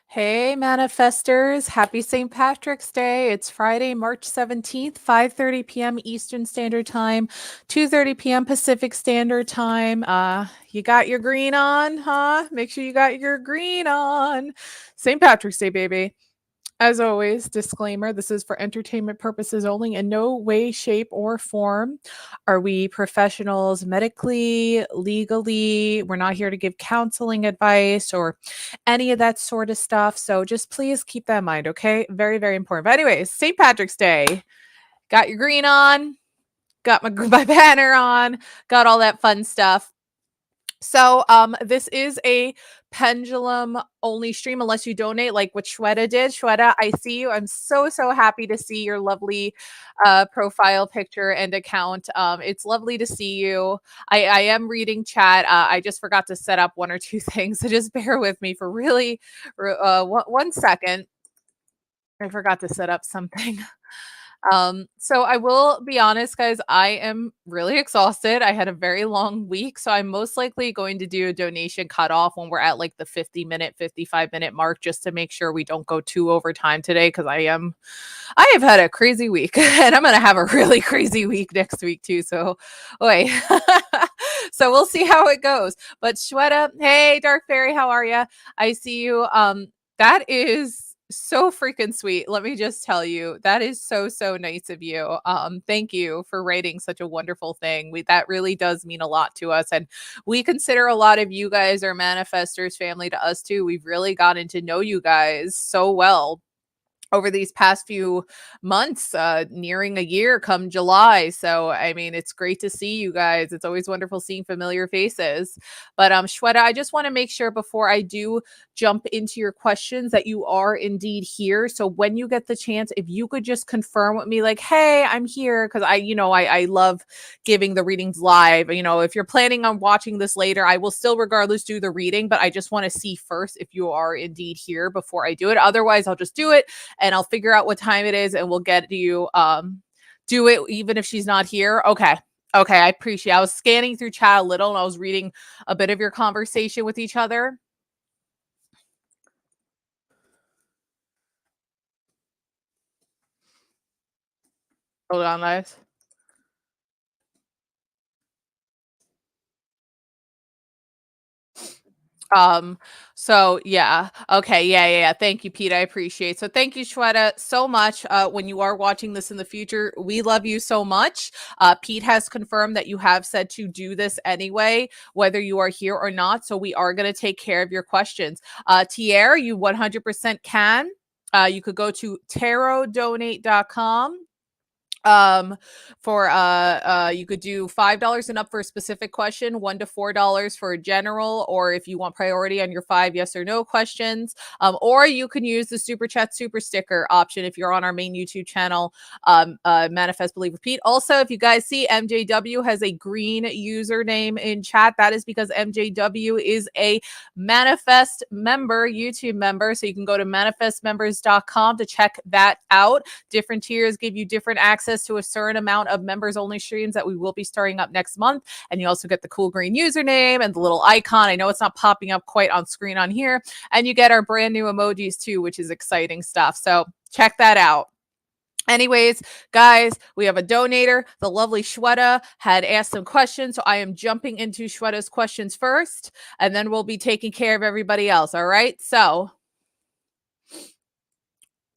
Hey, manifestors. Happy St. Patrick's Day. It's Friday, March 17th, 5:30 p.m. Eastern Standard Time, 2:30 p.m. Pacific Standard Time. You got your green on, huh? Make sure you got your green on. St. Patrick's Day, baby. As always, disclaimer, this is for entertainment purposes only. In no way, shape, or form are we professionals medically, legally. We're not here to give counseling advice or any of that sort of stuff. So just please keep that in mind, okay? Very, very important. But anyways, St. Patrick's Day. Got your green on, got my banner on, got all that fun stuff. So this is a pendulum only stream unless you donate like what Shweta did. Shweta, I see you. I'm so happy to see your lovely profile picture and account. It's lovely to see you. I am reading chat. I just forgot to set up one or two things, so just bear with me for really 1 second. I forgot to set up something. So I will be honest, guys, I am really exhausted. I had a very long week, so I'm most likely going to do a donation cutoff when we're at like the 50-minute, 55-minute mark, just to make sure we don't go too over time today, because I have had a crazy week and I'm gonna have a really crazy week next week too. So wait. So we'll see how it goes. But Shweta, hey Dark Fairy, how are you? I see you. That is so freaking sweet. Let me just tell you, that is so nice of you. Thank you for writing such a wonderful thing. That really does mean a lot to us, and we consider a lot of you guys are manifestors family to us too. We've really gotten to know you guys so well over these past few months, nearing a year come July. So, I mean, it's great to see you guys. It's always wonderful seeing familiar faces. But Shweta, I just want to make sure before I do jump into your questions that you are indeed here. So when you get the chance, if you could just confirm with me, like, hey, I'm here, because I love giving the readings live. If you're planning on watching this later, I will still regardless do the reading, but I just want to see first if you are indeed here before I do it. Otherwise, I'll just do it and I'll figure out what time it is and we'll get to you do it even if she's not here. Okay. Okay, I appreciate it. I was scanning through chat a little and I was reading a bit of your conversation with each other. Hold on, guys. So yeah. Okay, yeah. Thank you, Pete. I appreciate. So thank you, Shweta, so much. When you are watching this in the future, we love you so much. Pete has confirmed that you have said to do this anyway, whether you are here or not. So we are going to take care of your questions. Tierre, you 100% can. You could go to ttæroʊ.com for you could do $5 and up for a specific question, $1 to $4 for a general, or if you want priority on your 5 yes or no questions, or you can use the super chat super sticker option if you're on our main YouTube channel, Manifest Believe Repeat. Also, if you guys see, MJW has a green username in chat. That is because MJW is a Manifest member, YouTube member, so you can go to manifestmembers.com to check that out. Different tiers give you different access to a certain amount of members only streams that we will be starting up next month. And you also get the cool green username and the little icon. I know it's not popping up quite on screen on here. And you get our brand new emojis too, which is exciting stuff. So check that out. Anyways, guys, we have a donator. The lovely Shweta had asked some questions, so I am jumping into Shweta's questions first, and then we'll be taking care of everybody else. All right.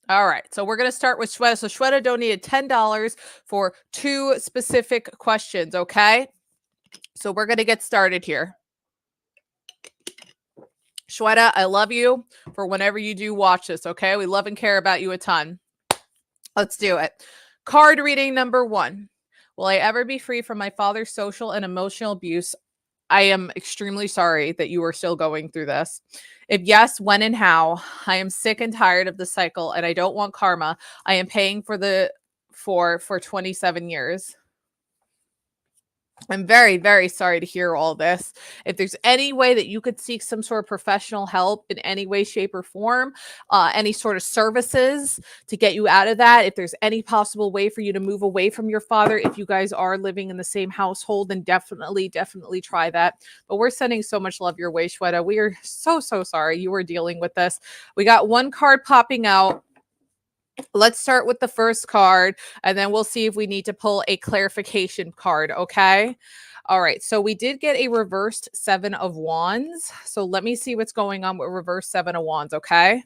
All right, so we're going to start with Shweta. So Shweta donated $10 for 2 specific questions, okay? So we're going to get started here. Shweta, I love you for whenever you do watch this, okay? We love and care about you a ton. Let's do it. Card reading number 1. Will I ever be free from my father's social and emotional abuse? I am extremely sorry that you are still going through this. If yes, when and how? I am sick and tired of the cycle and I don't want karma. I am paying for 27 years. I'm very, very sorry to hear all this. If there's any way that you could seek some sort of professional help in any way, shape, or form, any sort of services to get you out of that, if there's any possible way for you to move away from your father, if you guys are living in the same household, then definitely, definitely try that. But we're sending so much love your way, Shweta. We are so, so sorry you were dealing with this. We got one card popping out. Let's start with the first card, and then we'll see if we need to pull a clarification card, okay? All right, so we did get a reversed 7 of Wands. So let me see what's going on with reverse 7 of Wands, okay?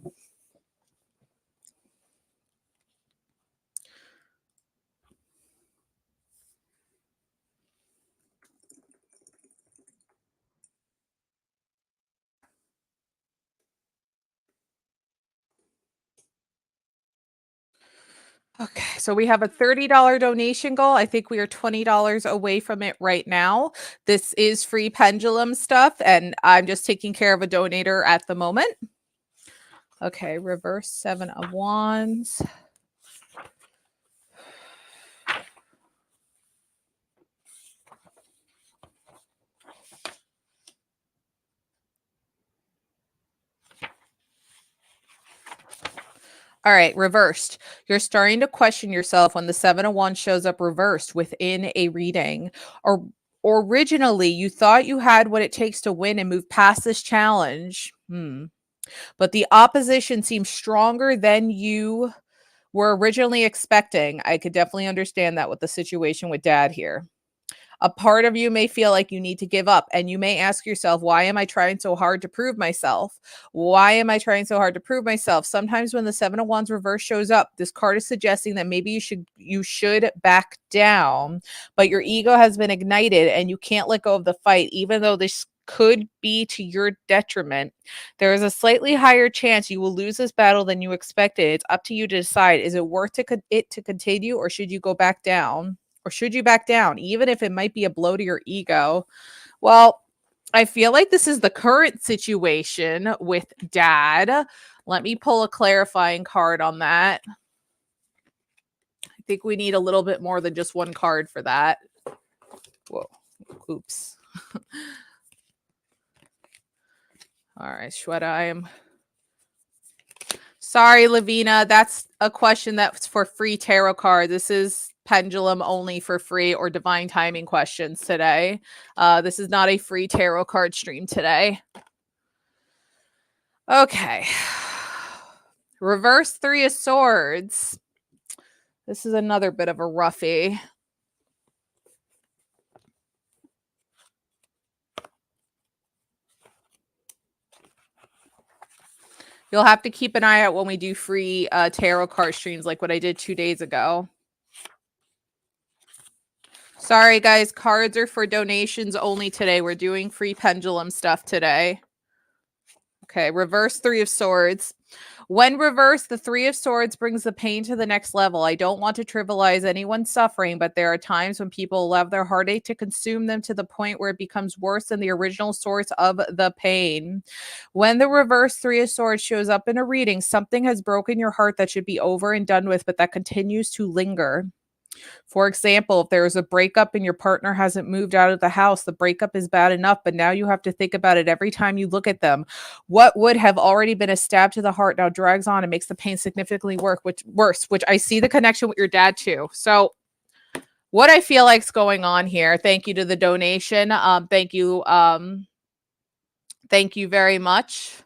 Okay, so we have a $30 donation goal. I think we are $20 away from it right now. This is free pendulum stuff, and I'm just taking care of a donator at the moment. Okay, reverse 7 of Wands. All right, reversed. You're starting to question yourself when the 7 of Wands shows up reversed within a reading. Or originally, you thought you had what it takes to win and move past this challenge. But the opposition seems stronger than you were originally expecting. I could definitely understand that with the situation with dad here. A part of you may feel like you need to give up, and you may ask yourself, why am I trying so hard to prove myself? Why am I trying so hard to prove myself? Sometimes when the 7 of Wands reverse shows up, this card is suggesting that maybe you should back down, but your ego has been ignited and you can't let go of the fight, even though this could be to your detriment. There is a slightly higher chance you will lose this battle than you expected. It's up to you to decide, is it worth it to continue, or should you go back down? Or should you back down, even if it might be a blow to your ego? Well, I feel like this is the current situation with dad. Let me pull a clarifying card on that. I think we need a little bit more than just one card for that. Whoa. Oops. All right, Shweta, I am sorry, Lavina. That's a question that's for free tarot card. This is pendulum only for free or divine timing questions today. This is not a free tarot card stream today. Okay. Reverse 3 of Swords. This is another bit of a roughie. You'll have to keep an eye out when we do free tarot card streams like what I did 2 days ago. Sorry, guys. Cards are for donations only today. We're doing free pendulum stuff today. Okay, reverse 3 of Swords. When reversed, the 3 of Swords brings the pain to the next level. I don't want to trivialize anyone's suffering, but there are times when people allow their heartache to consume them to the point where it becomes worse than the original source of the pain. When the reverse 3 of Swords shows up in a reading, something has broken your heart that should be over and done with, but that continues to linger. For example, if there's a breakup and your partner hasn't moved out of the house, the breakup is bad enough, but now you have to think about it every time you look at them. What would have already been a stab to the heart now drags on and makes the pain significantly worse, which I see the connection with your dad too. So what I feel like's going on here, thank you to the donation. Thank you very much.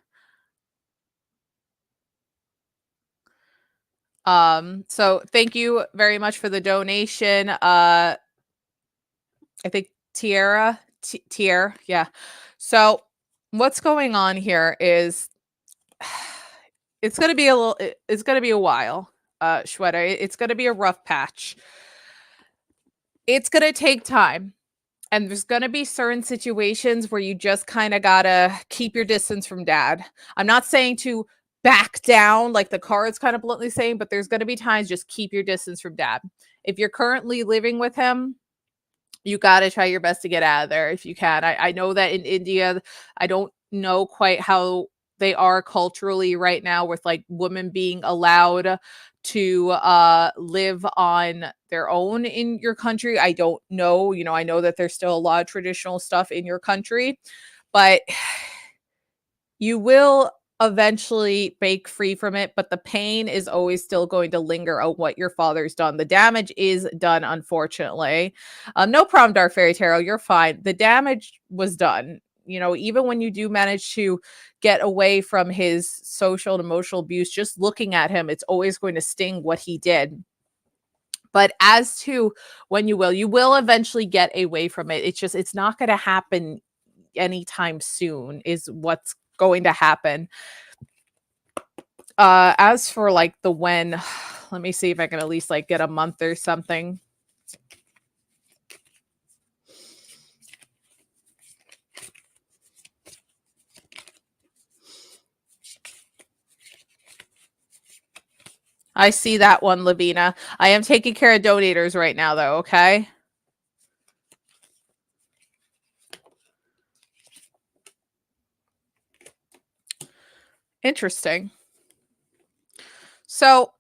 So thank you very much for the donation. I think Tiara, yeah. So what's going on here is it's going to be it's going to be a while, Shweta. It's going to be a rough patch. It's going to take time. And there's going to be certain situations where you just kind of got to keep your distance from dad. I'm not saying to back down like the card's kind of bluntly saying, but there's going to be times just keep your distance from dad. If you're currently living with him, you got to try your best to get out of there if you can. I know that in India, I don't know quite how they are culturally right now with like women being allowed to live on their own in your country. I don't know. I know that there's still a lot of traditional stuff in your country, but you will eventually break free from it, but the pain is always still going to linger on what your father's done. The damage is done, unfortunately. No problem, Dark Fairy Tarot. You're fine. The damage was done. Even when you do manage to get away from his social and emotional abuse, just looking at him, it's always going to sting what he did. But as to when you will eventually get away from it. It's not going to happen anytime soon, is what's going to happen. As for like the when, let me see if I can at least like get a month or something. I see that one, Lavina. I am taking care of donators right now, though, okay? Interesting. So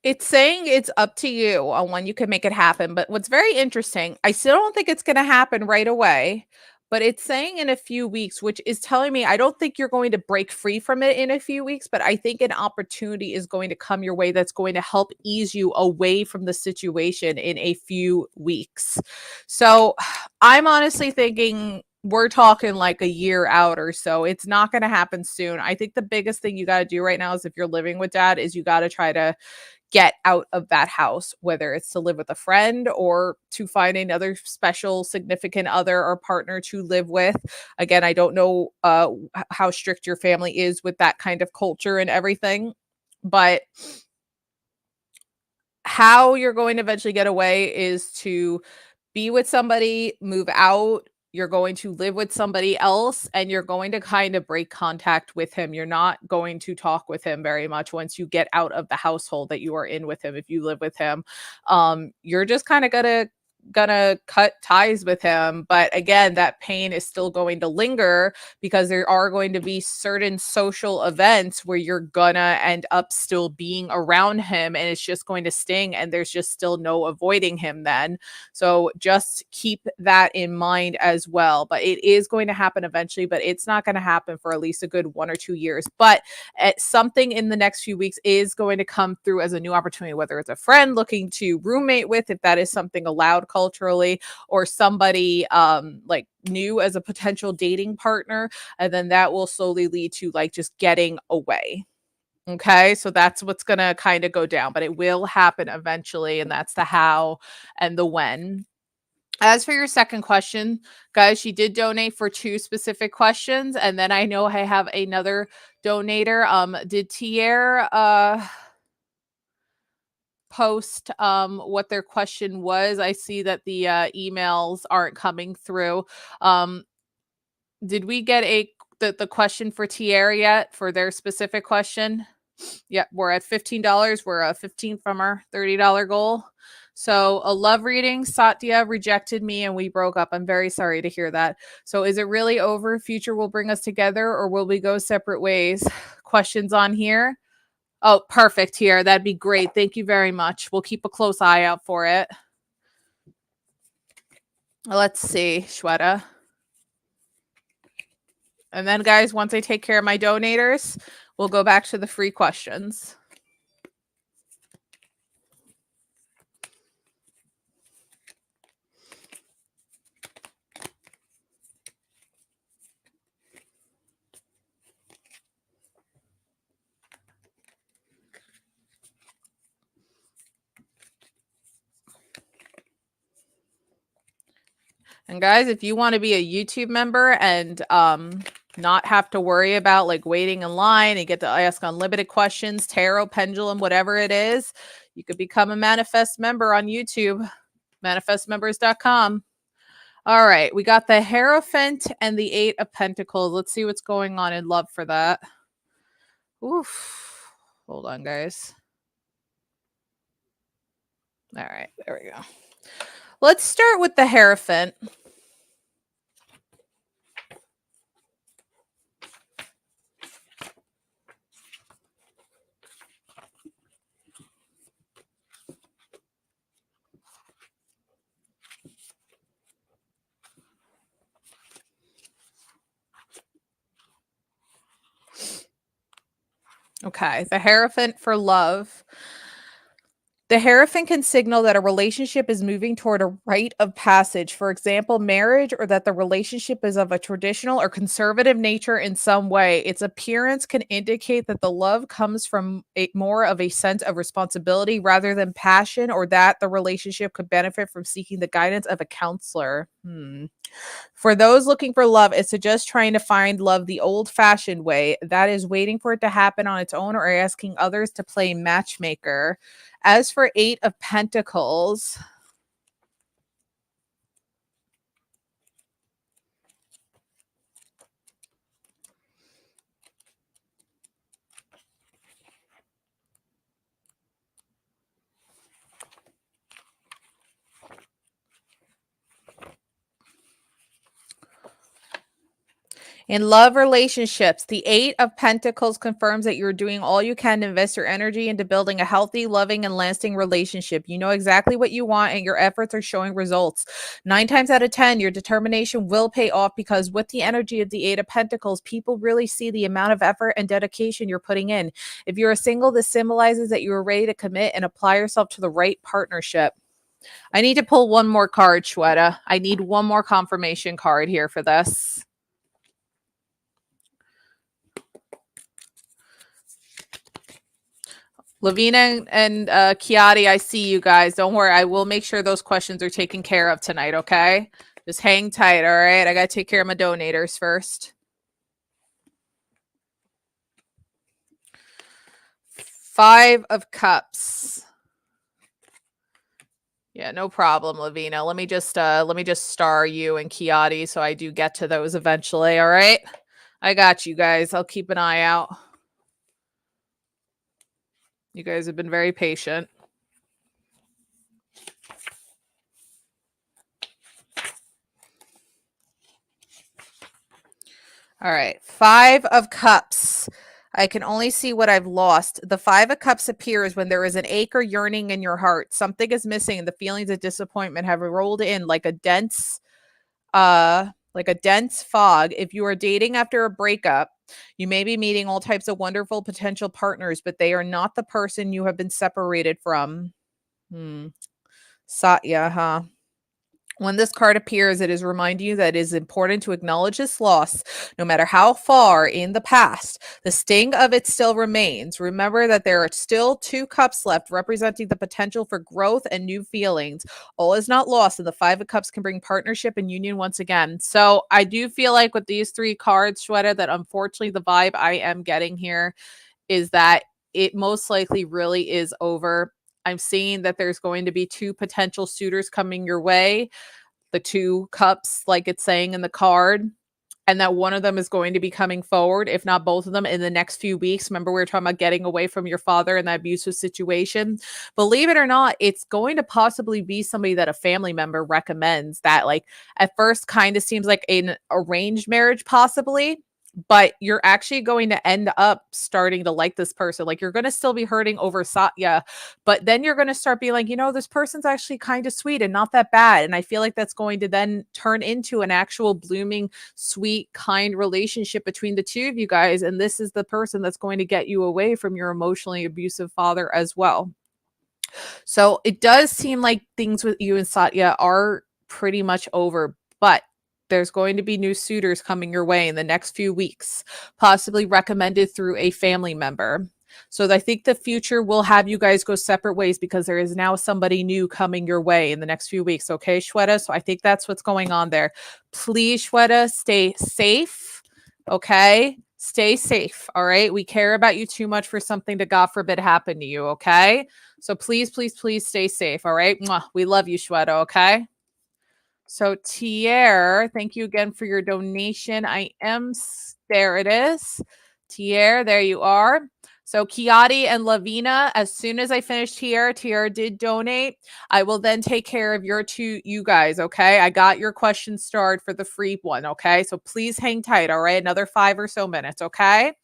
it's saying it's up to you on when you can make it happen. But what's very interesting, I still don't think it's going to happen right away, but it's saying in a few weeks, which is telling me I don't think you're going to break free from it in a few weeks, but I think an opportunity is going to come your way that's going to help ease you away from the situation in a few weeks. So I'm honestly thinking we're talking like a year out or so. It's not going to happen soon. I think the biggest thing you got to do right now is if you're living with dad is you got to try to get out of that house, whether it's to live with a friend or to find another special significant other or partner to live with. Again, I don't know how strict your family is with that kind of culture and everything, but how you're going to eventually get away is to be with somebody, move out. You're going to live with somebody else and you're going to kind of break contact with him. You're not going to talk with him very much once you get out of the household that you are in with him. If you live with him, you're just kind of gonna cut ties with him. But again, that pain is still going to linger because there are going to be certain social events where you're gonna end up still being around him and it's just going to sting and there's just still no avoiding him then. So just keep that in mind as well. But it is going to happen eventually, but it's not going to happen for at least a good 1 or 2 years. But something in the next few weeks is going to come through as a new opportunity, whether it's a friend looking to roommate with, if that is something allowed culturally, or somebody like new as a potential dating partner. And then that will slowly lead to like just getting away. Okay, so that's what's going to kind of go down, but it will happen eventually. And that's the how and the when. As for your second question, guys, she did donate for 2 specific questions. And then I know I have another donator. Did Tier post what their question was? I see that the emails aren't coming through. Did we get the question for Tierra yet for their specific question? Yep, we're at $15. We're 15 from our $30 goal. So a love reading, Satya rejected me and we broke up. I'm very sorry to hear that. So is it really over? Future will bring us together or will we go separate ways? Questions on here? Oh, perfect here. That'd be great. Thank you very much. We'll keep a close eye out for it. Let's see, Shweta. And then, guys, once I take care of my donators, we'll go back to the free questions. And guys, if you want to be a YouTube member and not have to worry about like waiting in line and get to ask unlimited questions, tarot, pendulum, whatever it is, you could become a Manifest member on YouTube, manifestmembers.com. All right, we got the Hierophant and the 8 of Pentacles. Let's see what's going on in love for that. Oof. Hold on, guys. All right, there we go. Let's start with the Hierophant. Okay, the Hierophant for love. The Hierophant can signal that a relationship is moving toward a rite of passage, for example, marriage, or that the relationship is of a traditional or conservative nature in some way. Its appearance can indicate that the love comes from more of a sense of responsibility rather than passion, or that the relationship could benefit from seeking the guidance of a counselor. For those looking for love, it's just trying to find love the old fashioned way. That is waiting for it to happen on its own or asking others to play matchmaker. As for Eight of Pentacles, in love relationships, the Eight of Pentacles confirms that you're doing all you can to invest your energy into building a healthy, loving, and lasting relationship. You know exactly what you want, and your efforts are showing results. 9 times out of 10, your determination will pay off because with the energy of the Eight of Pentacles, people really see the amount of effort and dedication you're putting in. If you're a single, this symbolizes that you are ready to commit and apply yourself to the right partnership. I need to pull one more card, Shweta. I need one more confirmation card here for this. Lavina and Kiati, I see you guys. Don't worry. I will make sure those questions are taken care of tonight, okay? Just hang tight, all right? I got to take care of my donators first. 5 of Cups. Yeah, no problem, Lavina. Let me just star you and Kiati so I do get to those eventually, all right? I got you guys. I'll keep an eye out. You guys have been very patient. All right. 5 of Cups. I can only see what I've lost. The 5 of Cups appears when there is an ache or yearning in your heart. Something is missing, and the feelings of disappointment have rolled in like a dense fog. If you are dating after a breakup, you may be meeting all types of wonderful potential partners, but they are not the person you have been separated from. Satya, huh? When this card appears, it is reminding you that it is important to acknowledge this loss, no matter how far in the past. The sting of it still remains. Remember that there are still 2 cups left, representing the potential for growth and new feelings. All is not lost, and the 5 of Cups can bring partnership and union once again. So I do feel like with these 3 cards, Shweta, that unfortunately the vibe I am getting here is that it most likely really is over. I'm seeing that there's going to be 2 potential suitors coming your way, the 2 cups, like it's saying in the card, and that one of them is going to be coming forward, if not both of them, in the next few weeks. Remember, we were talking about getting away from your father in that abusive situation. Believe it or not, it's going to possibly be somebody that a family member recommends that, like, at first kind of seems like an arranged marriage, possibly. But you're actually going to end up starting to like this person. Like, you're going to still be hurting over Satya, but then you're going to start being like, this person's actually kind of sweet and not that bad. And I feel like that's going to then turn into an actual blooming, sweet, kind relationship between the 2 of you guys. And this is the person that's going to get you away from your emotionally abusive father as well. So it does seem like things with you and Satya are pretty much over, but there's going to be new suitors coming your way in the next few weeks, possibly recommended through a family member. So I think the future will have you guys go separate ways because there is now somebody new coming your way in the next few weeks. Okay, Shweta? So I think that's what's going on there. Please, Shweta, stay safe. Okay? Stay safe. All right? We care about you too much for something to, God forbid, happen to you. Okay? So please, please, please stay safe. All right? Mwah. We love you, Shweta. Okay? So Tier, thank you again for your donation. There it is. Tier, there you are. So Kiati and Lavina, as soon as I finish Tier did donate. I will then take care of you guys, okay? I got your question starred for the free one, okay? So please hang tight, all right? Another 5 or so minutes, okay?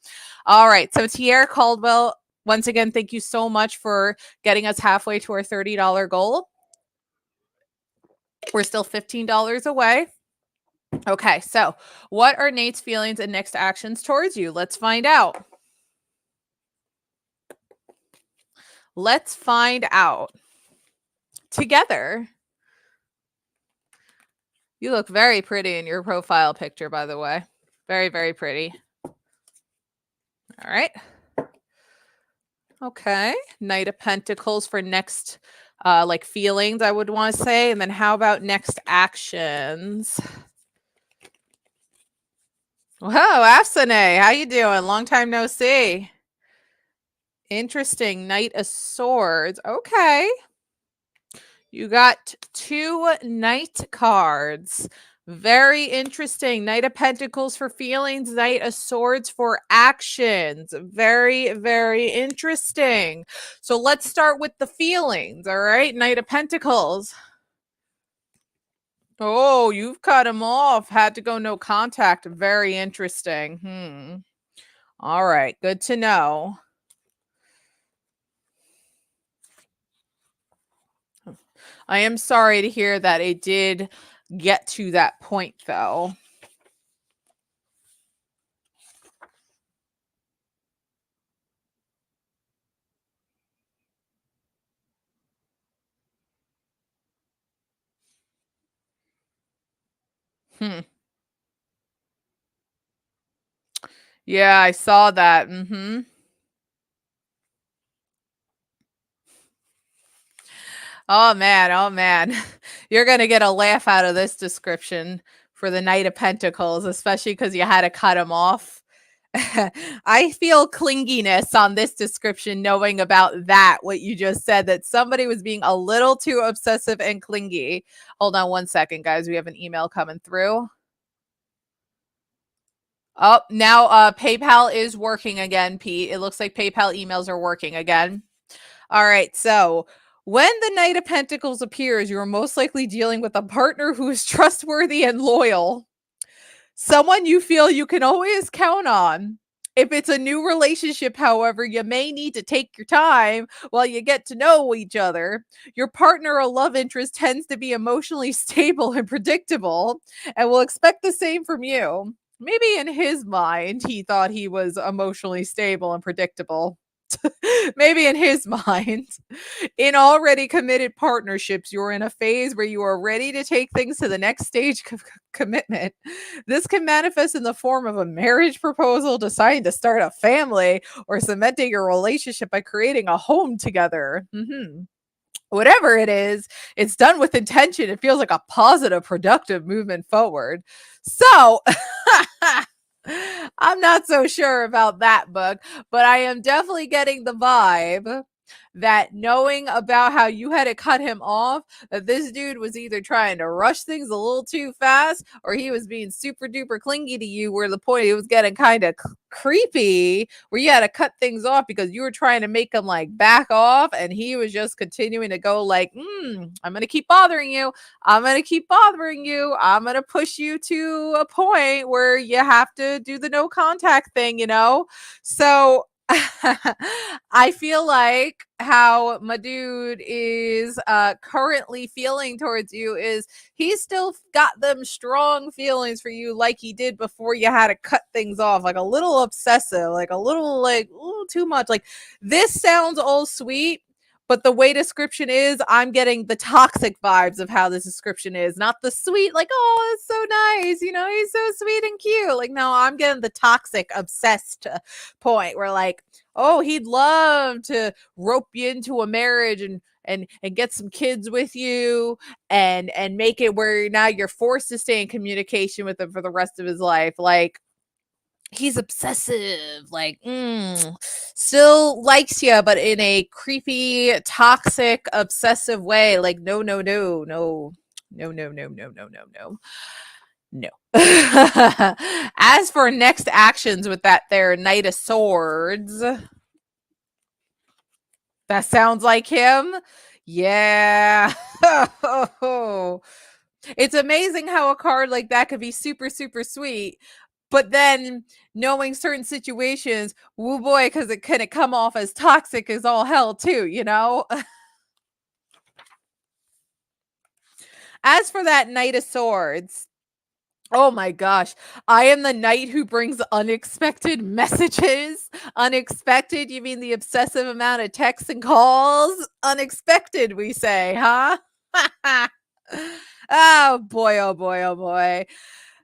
All right, so Tier Caldwell, once again, thank you so much for getting us halfway to our $30 goal. We're still $15 away. Okay, so what are Nate's feelings and next actions towards you? Let's find out. Let's find out together. You look very pretty in your profile picture, by the way. Very, very pretty. All right. Okay. Knight of Pentacles for next, like feelings, I would want to say. And then how about next actions? Whoa, Afsane, how you doing? Long time no see. Interesting. Knight of Swords. Okay. You got 2 Knight cards. Very interesting. Knight of Pentacles for feelings, Knight of Swords for actions. Very, very interesting. So let's start with the feelings, all right? Knight of Pentacles. Oh, you've cut him off. Had to go no contact. Very interesting. All right, good to know. I am sorry to hear that it did get to that point, though. Hmm. Yeah, I saw that. Oh man, oh man. You're going to get a laugh out of this description for the Knight of Pentacles, especially because you had to cut him off. I feel clinginess on this description, knowing about that, what you just said, that somebody was being a little too obsessive and clingy. Hold on one second, guys. We have an email coming through. Oh, now PayPal is working again, Pete. It looks like PayPal emails are working again. All right, so when the Knight of Pentacles appears, you are most likely dealing with a partner who is trustworthy and loyal. Someone you feel you can always count on. If it's a new relationship, however, you may need to take your time while you get to know each other. Your partner or love interest tends to be emotionally stable and predictable and will expect the same from you. Maybe in his mind, he thought he was emotionally stable and predictable. Maybe in his mind. In already committed partnerships, you're in a phase where you are ready to take things to the next stage of commitment. This can manifest in the form of a marriage proposal, deciding to start a family, or cementing your relationship by creating a home together. Whatever it is, it's done with intention. It feels like a positive, productive movement forward. So, I'm not so sure about that book, but I am definitely getting the vibe that knowing about how you had to cut him off, that this dude was either trying to rush things a little too fast or he was being super duper clingy to you, where the point it was getting kind of creepy, where you had to cut things off because you were trying to make him like back off, and he was just continuing to go like, I'm going to keep bothering you. I'm going to keep bothering you. I'm going to push you to a point where you have to do the no contact thing, So I feel like how my dude is currently feeling towards you is he's still got them strong feelings for you, like he did before you had to cut things off, like a little obsessive, like a little like ooh, too much. Like this sounds all sweet, but the way description is, I'm getting the toxic vibes of how this description is, not the sweet, like, oh, it's so nice, he's so sweet and cute. Like, no, I'm getting the toxic, obsessed point where, like, oh, he'd love to rope you into a marriage and get some kids with you and make it where now you're forced to stay in communication with him for the rest of his life. Like, he's obsessive, like still likes you, but in a creepy, toxic, obsessive way. Like, no, no, no, no, no, no, no, no, no, no, no. No. As for next actions with that there Knight of Swords, that sounds like him. Yeah. It's amazing how a card like that could be super, super sweet. But then knowing certain situations, woo boy, because it could come off as toxic as all hell too. As for that Knight of Swords, Oh my gosh. I am the knight who brings unexpected messages. Unexpected, you mean the obsessive amount of texts and calls? Unexpected, we say, huh? Oh boy, oh boy, oh boy.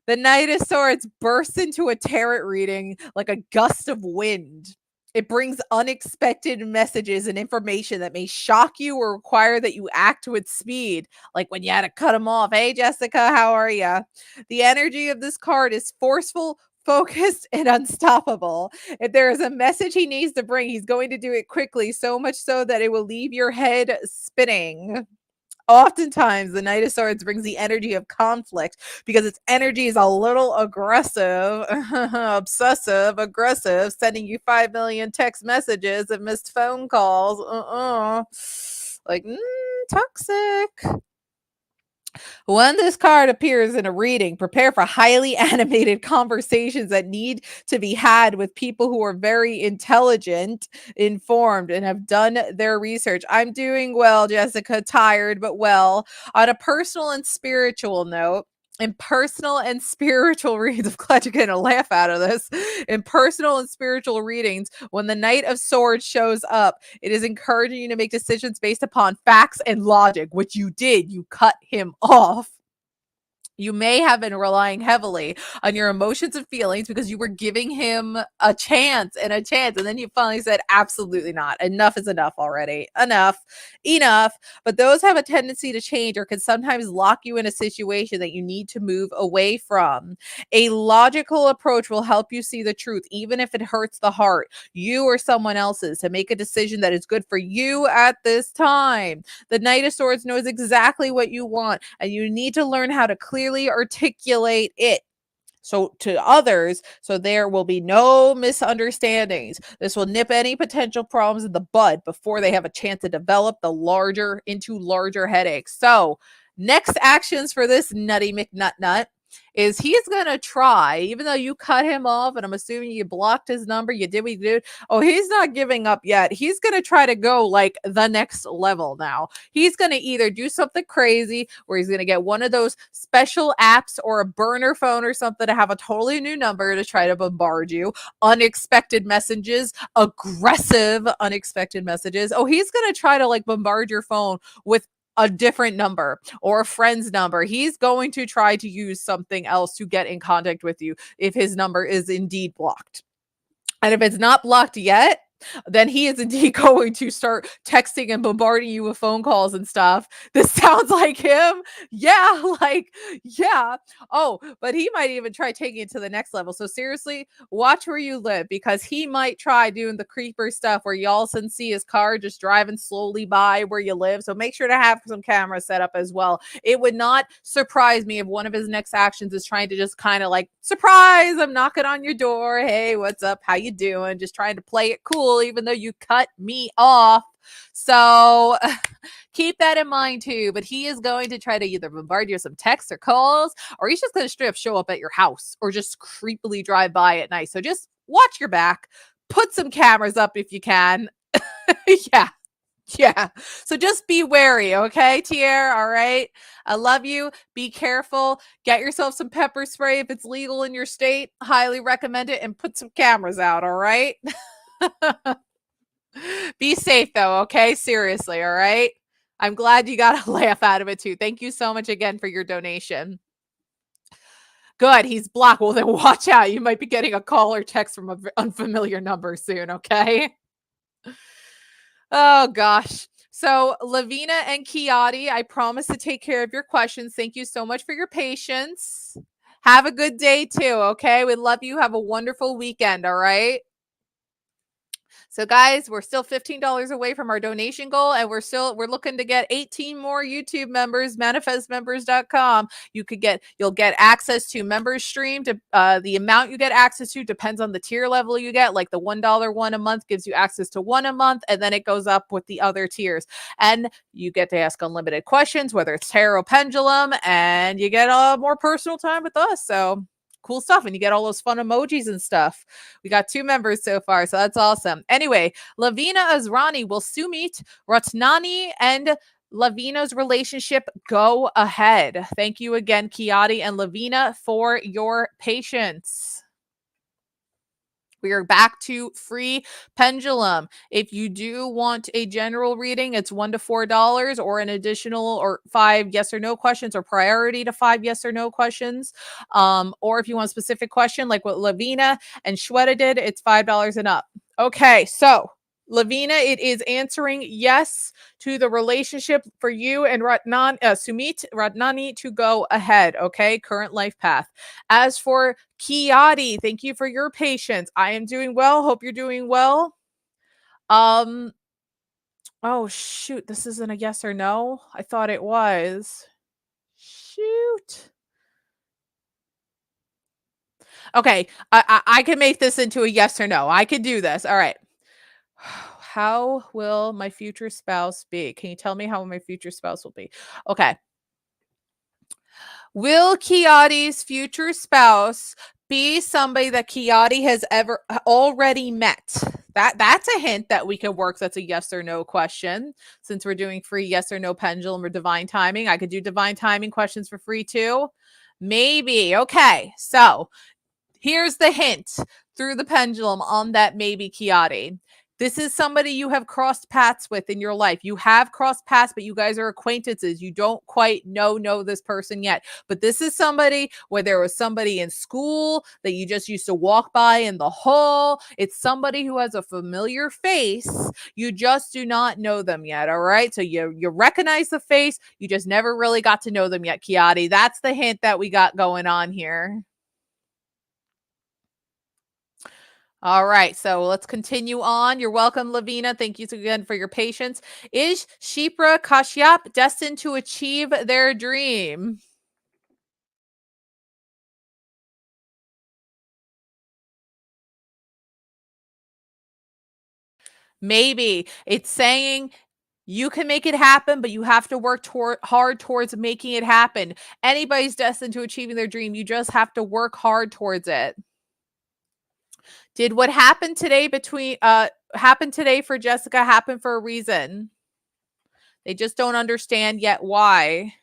The Knight of Swords bursts into a tarot reading like a gust of wind. It brings unexpected messages and information that may shock you or require that you act with speed, like when you had to cut him off. Hey, Jessica, how are you? The energy of this card is forceful, focused, and unstoppable. If there is a message he needs to bring, he's going to do it quickly, so much so that it will leave your head spinning. Oftentimes, the Knight of Swords brings the energy of conflict because its energy is a little aggressive, obsessive, aggressive, sending you 5 million text messages and missed phone calls. Like, toxic. When this card appears in a reading, prepare for highly animated conversations that need to be had with people who are very intelligent, informed, and have done their research. I'm doing well, Jessica, tired, but well. On a personal and spiritual note, in personal and spiritual readings, I'm glad you're getting a laugh out of this. In personal and spiritual readings, when the Knight of Swords shows up, it is encouraging you to make decisions based upon facts and logic, which you did. You cut him off. You may have been relying heavily on your emotions and feelings because you were giving him a chance and a chance. And then you finally said, absolutely not. Enough is enough already. Enough. But those have a tendency to change or can sometimes lock you in a situation that you need to move away from. A logical approach will help you see the truth, even if it hurts the heart, you or someone else's, to make a decision that is good for you at this time. The Knight of Swords knows exactly what you want, and you need to learn how to clearly articulate it to others, so there will be no misunderstandings. This will nip any potential problems in the bud before they have a chance to develop into larger headaches. So next actions for this nutty McNutnut is he's gonna try, even though you cut him off, and I'm assuming you blocked his number, you did what you did. Oh, he's not giving up yet. He's gonna try to go like the next level now. He's gonna either do something crazy where he's gonna get one of those special apps or a burner phone or something to have a totally new number to try to bombard you. Unexpected messages, aggressive unexpected messages. Oh, he's gonna try to like bombard your phone with a different number or a friend's number. He's going to try to use something else to get in contact with you if his number is indeed blocked. And if it's not blocked yet, then he is indeed going to start texting and bombarding you with phone calls and stuff. This sounds like him. Yeah, yeah. Oh, but he might even try taking it to the next level. So seriously, watch where you live, because he might try doing the creeper stuff where you all of a sudden see his car just driving slowly by where you live. So make sure to have some cameras set up as well. It would not surprise me if one of his next actions is trying to just kind of like, surprise, I'm knocking on your door. Hey, what's up? How you doing? Just trying to play it cool, even though you cut me off. So keep that in mind too. But he is going to try to either bombard you with some texts or calls, or he's just going to straight up show up at your house or just creepily drive by at night. So just watch your back, put some cameras up if you can. Yeah. Yeah. So just be wary, okay, Tier? All right. I love you. Be careful. Get yourself some pepper spray if it's legal in your state. Highly recommend it. And put some cameras out, all right? Be safe, though, okay? Seriously, all right? I'm glad you got a laugh out of it, too. Thank you so much again for your donation. Good. He's blocked. Well, then watch out. You might be getting a call or text from an unfamiliar number soon, okay? Oh gosh. So Lavina and Kiati, I promise to take care of your questions. Thank you so much for your patience. Have a good day too, okay? We love you. Have a wonderful weekend, all right? So guys, we're still $15 away from our donation goal, and we're looking to get 18 more YouTube members. Manifestmembers.com. You'll get access to members stream. To the amount you get access to depends on the tier level you get. Like the $1 one a month gives you access to one a month, and then it goes up with the other tiers. And you get to ask unlimited questions, whether it's tarot, pendulum, and you get more personal time with us. So cool stuff. And you get all those fun emojis and stuff. We got 2 members so far, so that's awesome. Anyway, Lavina Azrani will Sumit Ratnani and Lavina's relationship go ahead? Thank you again, Kiati and Lavina, for your patience. We are back to free Pendulum. If you do want a general reading, it's $1 to $4 or an additional or 5 yes or no questions or priority to 5 yes or no questions. Or if you want a specific question like what Lavina and Shweta did, it's $5 and up. Okay, so Lavina, it is answering yes to the relationship for you and Sumit Ratnani to go ahead. Okay, current life path. As for Kiati, thank you for your patience. I am doing well. Hope you're doing well. Oh shoot, this isn't a yes or no. I thought it was. Shoot. Okay, I can make this into a yes or no. I can do this. All right. How will my future spouse be? Can you tell me how my future spouse will be? Okay. Will Kiati's future spouse be somebody that Kiati has ever already met? That's a hint that we could work. That's a yes or no question. Since we're doing free yes or no pendulum or divine timing, I could do divine timing questions for free too. Maybe. Okay. So here's the hint through the pendulum on that maybe, Kiati. This is somebody you have crossed paths with in your life. You have crossed paths, but you guys are acquaintances. You don't quite know this person yet. But this is somebody where there was somebody in school that you just used to walk by in the hall. It's somebody who has a familiar face. You just do not know them yet. All right. So you recognize the face. You just never really got to know them yet, Kiati. That's the hint that we got going on here. All right, so let's continue on. You're welcome, Lavina. Thank you again for your patience. Is Shipra Kashyap destined to achieve their dream? Maybe. It's saying you can make it happen, but you have to work hard towards making it happen. Anybody's destined to achieving their dream. You just have to work hard towards it. Did what happened today for Jessica happen for a reason? They just don't understand yet why.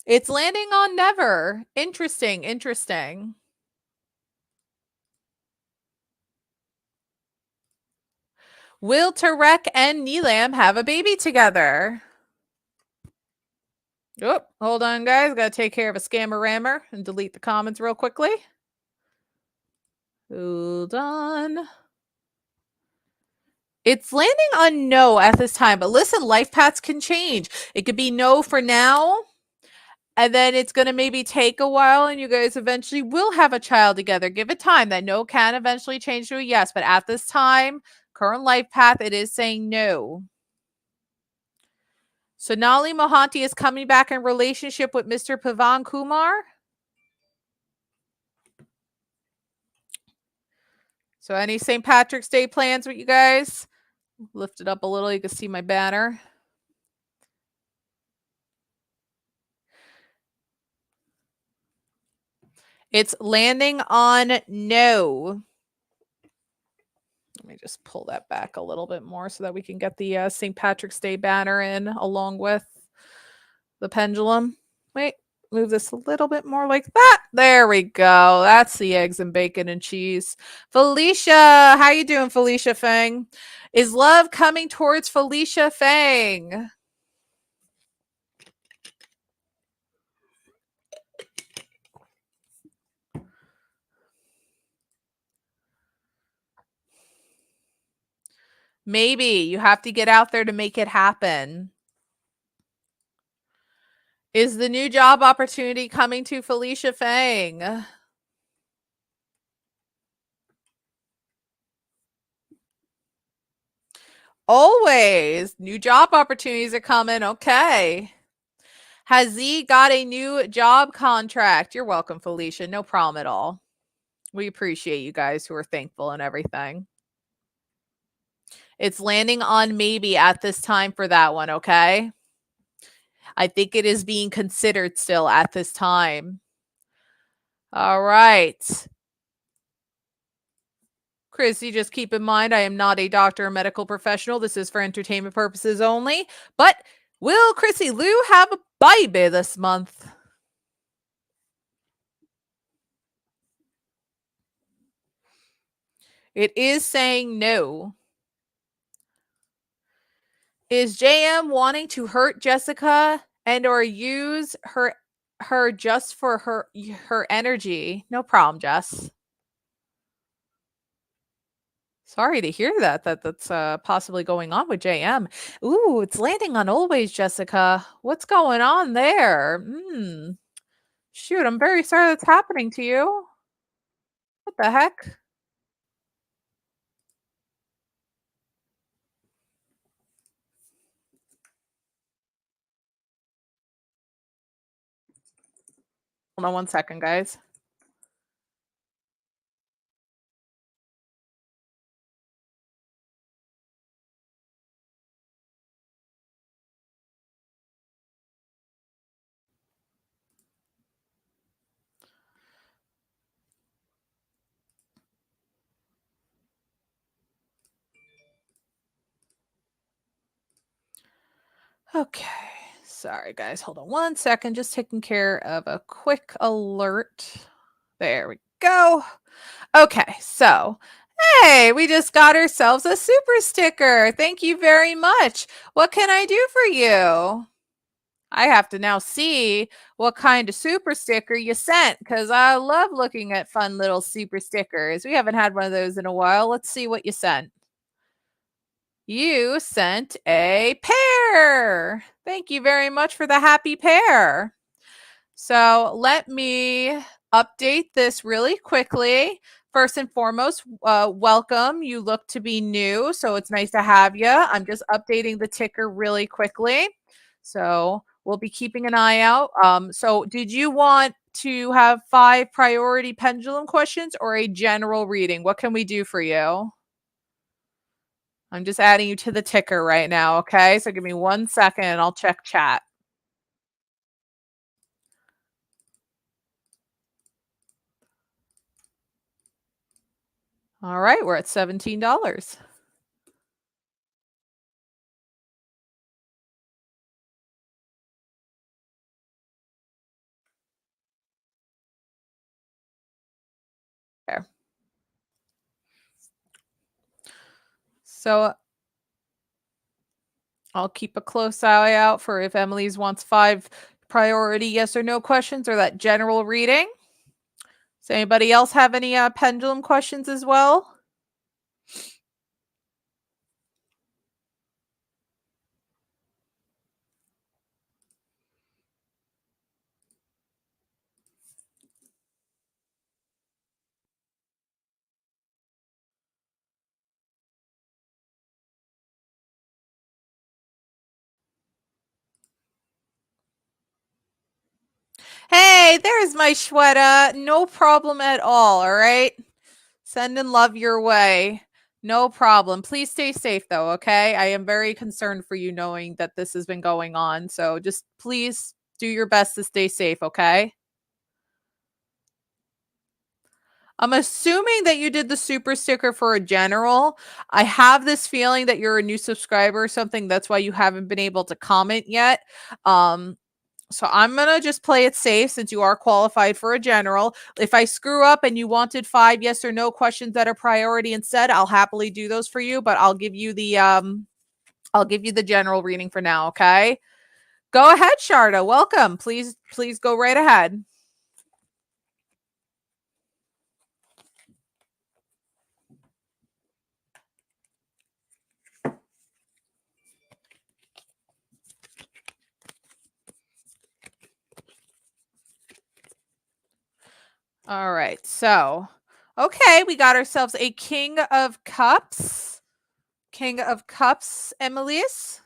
It's landing on never. Interesting. Will Tarek and Neelam have a baby together? Oh, hold on, guys. Got to take care of a scammer rammer and delete the comments real quickly. Hold on. It's landing on no at this time, but listen, life paths can change. It could be no for now, and then it's going to maybe take a while, and you guys eventually will have a child together. Give it time. That no can eventually change to a yes, but at this time, current life path, it is saying no. Sonali Mohanty is coming back in relationship with Mr. Pavan Kumar. So any St. Patrick's Day plans with you guys? Lift it up a little. You can see my banner. It's landing on no. Let me just pull that back a little bit more so that we can get the St. Patrick's Day banner in along with the pendulum. Wait, move this a little bit more like that. There we go. That's the eggs and bacon and cheese. Felicia, how you doing, Felicia Fang? Is love coming towards Felicia Fang? Maybe you have to get out there to make it happen. Is the new job opportunity coming to Felicia Fang? Always. New job opportunities are coming. Okay. Has Z got a new job contract? You're welcome, Felicia. No problem at all. We appreciate you guys who are thankful and everything. It's landing on maybe at this time for that one, okay? I think it is being considered still at this time. All right. Chrissy, just keep in mind, I am not a doctor or medical professional. This is for entertainment purposes only. But will Chrissy Lou have a baby this month? It is saying no. Is JM wanting to hurt Jessica and or use her just for her energy? No problem, Jess. Sorry to hear that's possibly going on with JM. Ooh, it's landing on always, Jessica. What's going on there? Shoot, I'm very sorry that's happening to you. What the heck? Hold on one second, guys. Okay. Sorry, guys. Hold on one second. Just taking care of a quick alert. There we go. Okay, so hey, we just got ourselves a super sticker. Thank you very much. What can I do for you? I have to now see what kind of super sticker you sent because I love looking at fun little super stickers. We haven't had one of those in a while. Let's see what you sent. You sent a pear. Thank you very much for the happy pear. So let me update this really quickly. First and foremost, welcome. You look to be new, so it's nice to have you. I'm just updating the ticker really quickly. So we'll be keeping an eye out. So did you want to have 5 priority pendulum questions or a general reading? What can we do for you? I'm just adding you to the ticker right now, okay? So give me 1 second and I'll check chat. All right, we're at $17. There. So I'll keep a close eye out for if Emily's wants 5 priority yes or no questions or that general reading. Does anybody else have any pendulum questions as well? Hey, there's my Shweta. No problem at all right? Sending love your way. No problem. Please stay safe, though, okay? I am very concerned for you knowing that this has been going on. So just please do your best to stay safe, okay? I'm assuming that you did the super sticker for a general. I have this feeling that you're a new subscriber or something. That's why you haven't been able to comment yet. So I'm going to just play it safe since you are qualified for a general. If I screw up and you wanted 5 yes or no questions that are priority instead, I'll happily do those for you, but I'll give you the general reading for now, okay? Go ahead, Sharda. Welcome. Please go right ahead. All right. So, okay, we got ourselves a King of Cups. King of Cups, Emily's.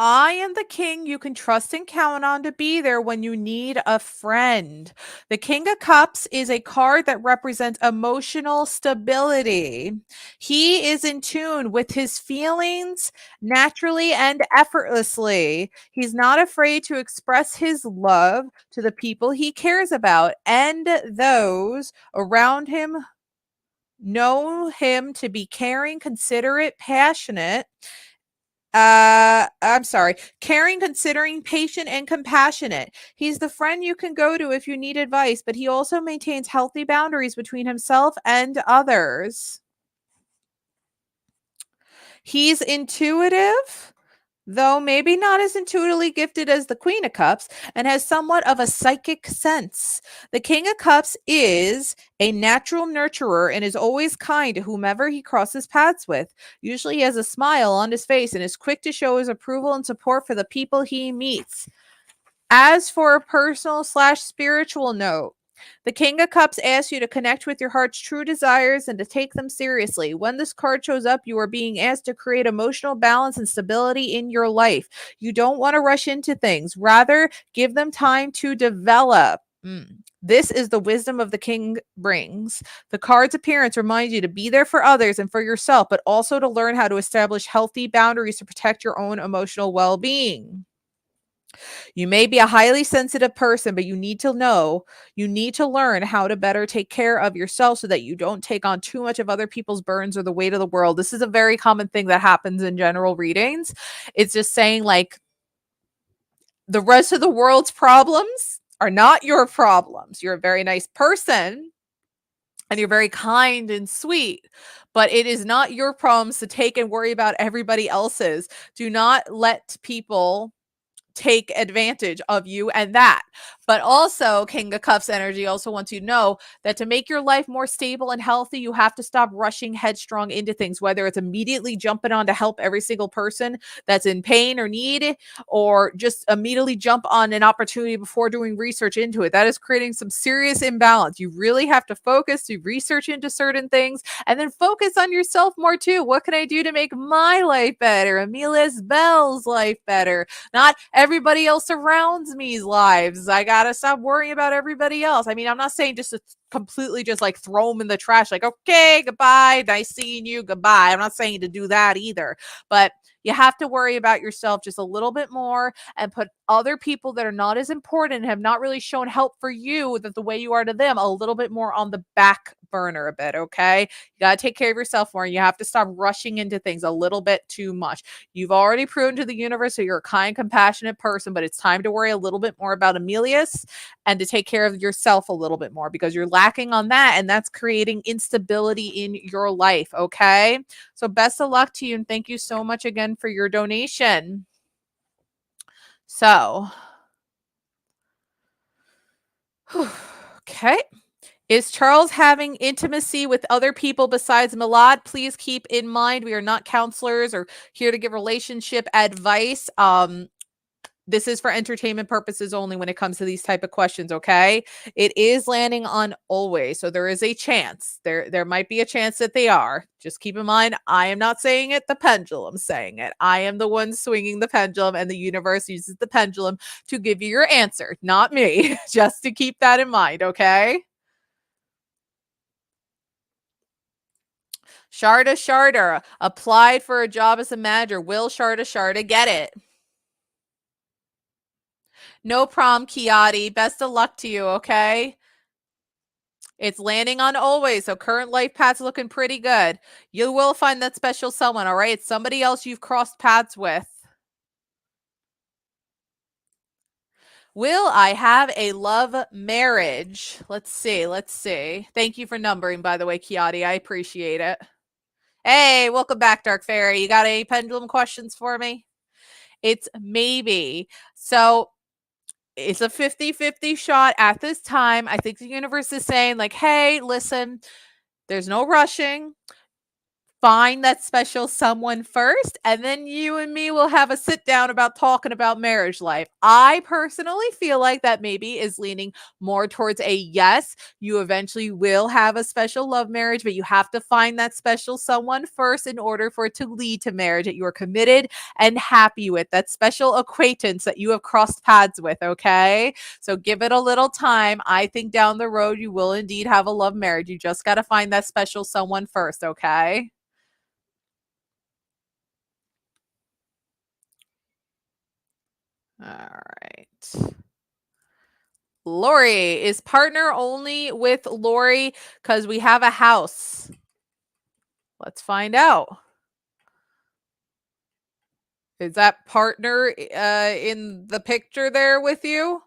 I am the king you can trust and count on to be there when you need a friend. The King of Cups is a card that represents emotional stability. He is in tune with his feelings naturally and effortlessly. He's not afraid to express his love to the people he cares about, and those around him know him to be caring, considerate, passionate. I'm sorry, caring, considering, patient, and compassionate. He's the friend you can go to if you need advice, but he also maintains healthy boundaries between himself and others. He's intuitive, though maybe not as intuitively gifted as the Queen of Cups, and has somewhat of a psychic sense. The King of Cups is a natural nurturer and is always kind to whomever he crosses paths with. Usually he has a smile on his face and is quick to show his approval and support for the people he meets. As for a personal / spiritual note, the King of Cups asks you to connect with your heart's true desires and to take them seriously. When this card shows up, you are being asked to create emotional balance and stability in your life. You don't want to rush into things. Rather, give them time to develop. This is the wisdom of the king brings. The card's appearance reminds you to be there for others and for yourself, but also to learn how to establish healthy boundaries to protect your own emotional well-being. You may be a highly sensitive person, but you need to learn how to better take care of yourself so that you don't take on too much of other people's burdens or the weight of the world. This is a very common thing that happens in general readings. It's just saying, like, the rest of the world's problems are not your problems. You're a very nice person and you're very kind and sweet, but it is not your problems to take and worry about everybody else's. Do not let people take advantage of you and that. But also, King of Cups energy also wants you to know that to make your life more stable and healthy, you have to stop rushing headstrong into things, whether it's immediately jumping on to help every single person that's in pain or need, or just immediately jump on an opportunity before doing research into it. That is creating some serious imbalance. You really have to focus, to research into certain things, and then focus on yourself more too. What can I do to make my life better? Amelia's Bell's life better? Not everybody else around me's lives. I gotta stop worrying about everybody else. I mean, I'm not saying just to completely just like throw them in the trash, like, okay, goodbye, nice seeing you, goodbye. I'm not saying to do that either, but you have to worry about yourself just a little bit more and put other people that are not as important and have not really shown help for you that the way you are to them a little bit more on the back burner a bit, okay? You got to take care of yourself more. And you have to stop rushing into things a little bit too much. You've already proven to the universe that you're a kind, compassionate person, but it's time to worry a little bit more about Amelius and to take care of yourself a little bit more because you're lacking on that, and that's creating instability in your life, okay? So best of luck to you, and thank you so much again for your donation. So, okay. Is Charles having intimacy with other people besides Milad? Please keep in mind we are not counselors or here to give relationship advice. This is for entertainment purposes only when it comes to these type of questions, okay? It is landing on always, so there is a chance. There might be a chance that they are. Just keep in mind, I am not saying it, the pendulum's saying it. I am the one swinging the pendulum, and the universe uses the pendulum to give you your answer, not me. Just to keep that in mind, okay? Sharda applied for a job as a manager. Will Sharda get it? No problem, Kiati. Best of luck to you, okay? It's landing on always, so current life path's looking pretty good. You will find that special someone, all right? It's somebody else you've crossed paths with. Will I have a love marriage? Let's see. Thank you for numbering, by the way, Kiati. I appreciate it. Hey, welcome back, Dark Fairy. You got any pendulum questions for me? It's maybe. So it's a 50-50 shot at this time. I think the universe is saying, like, hey, listen, there's no rushing. find that special someone first, and then you and me will have a sit down about talking about marriage life. I personally feel like that maybe is leaning more towards a yes. You eventually will have a special love marriage, but you have to find that special someone first in order for it to lead to marriage that you are committed and happy with, that special acquaintance that you have crossed paths with. Okay. So give it a little time. I think down the road, you will indeed have a love marriage. You just got to find that special someone first. Okay. All right. Lori, is partner only with Lori because we have a house? Let's find out. Is that partner in the picture there with you?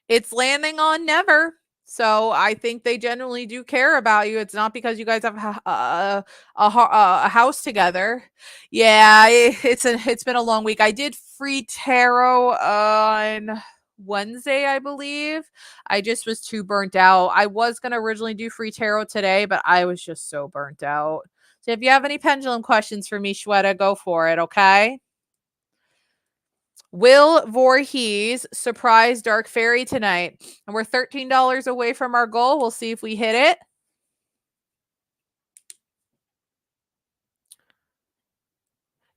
It's landing on never. So I think they generally do care about you. It's not because you guys have a house together. Yeah, it's been a long week. I did free tarot on Wednesday, I believe. I just was too burnt out. I was gonna originally do free tarot today, but I was just so burnt out. So if you have any pendulum questions for me, Shweta, go for it. Okay. Will Voorhees surprise Dark Fairy tonight? And we're $13 away from our goal. We'll see if we hit it.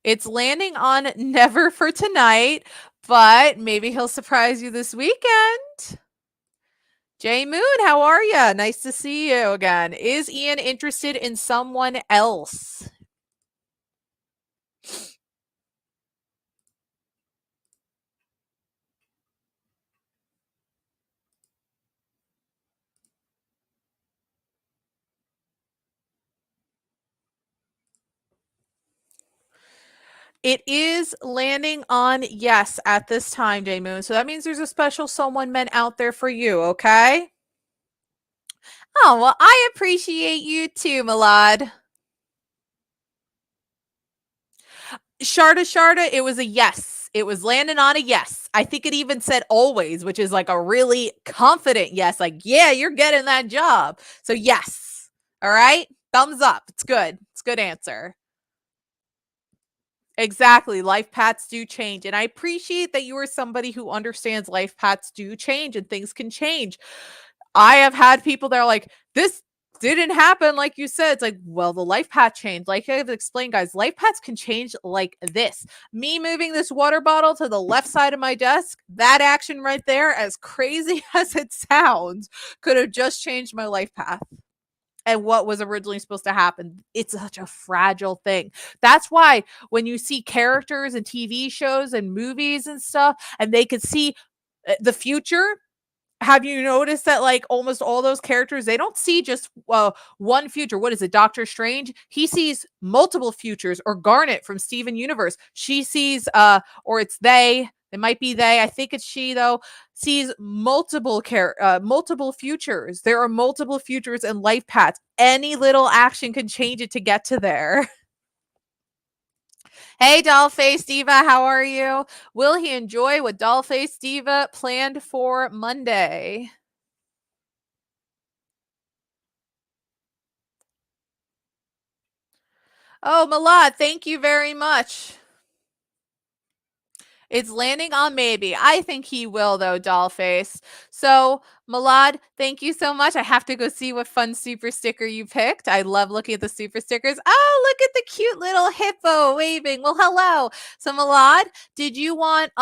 It's landing on never for tonight, but maybe he'll surprise you this weekend. Jay Moon, how are you? Nice to see you again. Is Ian interested in someone else? It is landing on yes at this time, Jay Moon. So that means there's a special someone meant out there for you, okay? Oh, well, I appreciate you too, Milad. Sharda, it was a yes. It was landing on a yes. I think it even said always, which is like a really confident yes. Like, yeah, you're getting that job. So, yes. All right. Thumbs up. It's good. It's a good answer. Exactly. Life paths do change. And I appreciate that you are somebody who understands life paths do change and things can change. I have had people that are like, this didn't happen like you said. It's like, well, the life path changed. Like I've explained, guys, life paths can change like this. Me moving this water bottle to the left side of my desk, that action right there, as crazy as it sounds, could have just changed my life path and what was originally supposed to happen. It's such a fragile thing. That's why when you see characters and TV shows and movies and stuff, and they could see the future, have you noticed that like almost all those characters, they don't see just one future? What is it, Doctor Strange? He sees multiple futures. Or Garnet from Steven Universe, she sees or it's they, it might be they, I think it's she though, sees multiple multiple futures. There are multiple futures and life paths. Any little action can change it to get to there. Hey, Dollface Diva, how are you? Will he enjoy what Dollface Diva planned for Monday? Oh, Malad, thank you very much. It's landing on maybe. I think he will, though, Dollface. So, Malad, thank you so much. I have to go see what fun super sticker you picked. I love looking at the super stickers. Oh, look at the cute little hippo waving. Well, hello. So, Malad, did you want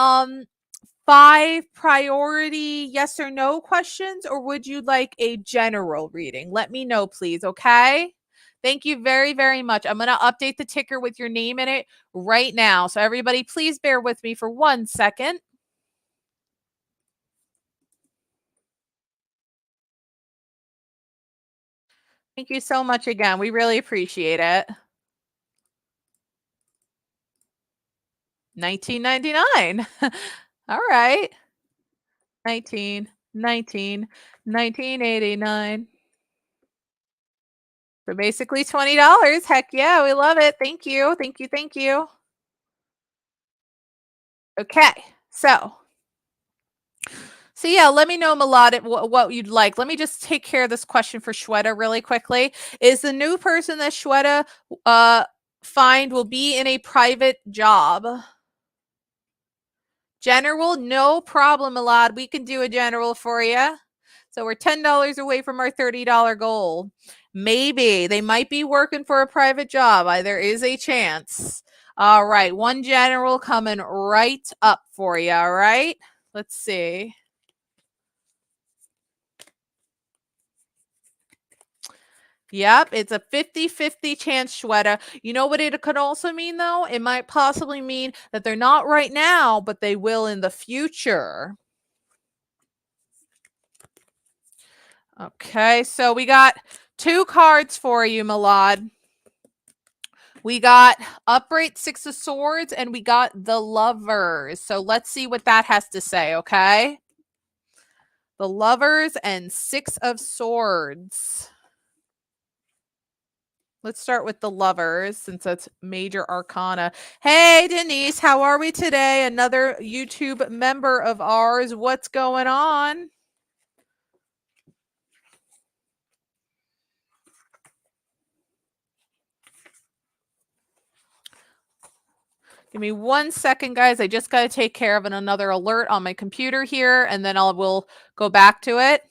5 priority yes or no questions, or would you like a general reading? Let me know, please, okay? Thank you very, very much. I'm going to update the ticker with your name in it right now. So, everybody, please bear with me for 1 second. Thank you so much again. We really appreciate it. 1999. All right. 1989. So basically $20. Heck yeah, we love it. Thank you. Thank you. Thank you. Okay. So So yeah, let me know, Milad, what you'd like. Let me just take care of this question for Shweta really quickly. Is the new person that Shweta find will be in a private job? General, no problem, Milad. We can do a general for you. So we're $10 away from our $30 goal. Maybe they might be working for a private job. There is a chance. All right, one general coming right up for you. All right, let's see. Yep, it's a 50-50 chance, Shweta. You know what it could also mean, though? It might possibly mean that they're not right now, but they will in the future. Okay, so we got 2 cards for you, Milad. We got Upright Six of Swords, and we got the Lovers. So let's see what that has to say, okay? The Lovers and Six of Swords. Let's start with the Lovers since that's major arcana. Hey, Denise, how are we today? Another YouTube member of ours. What's going on? Give me 1 second, guys. I just got to take care of another alert on my computer here, and then we'll go back to it.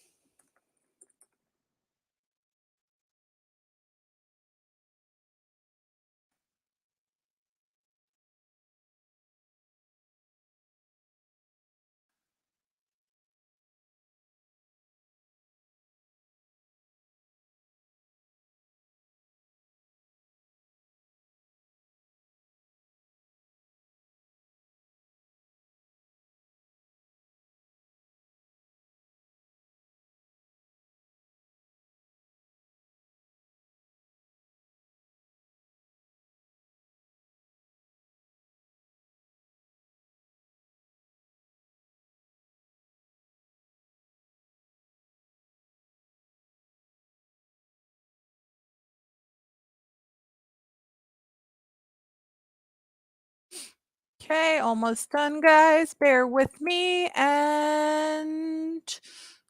Okay, almost done, guys. Bear with me, and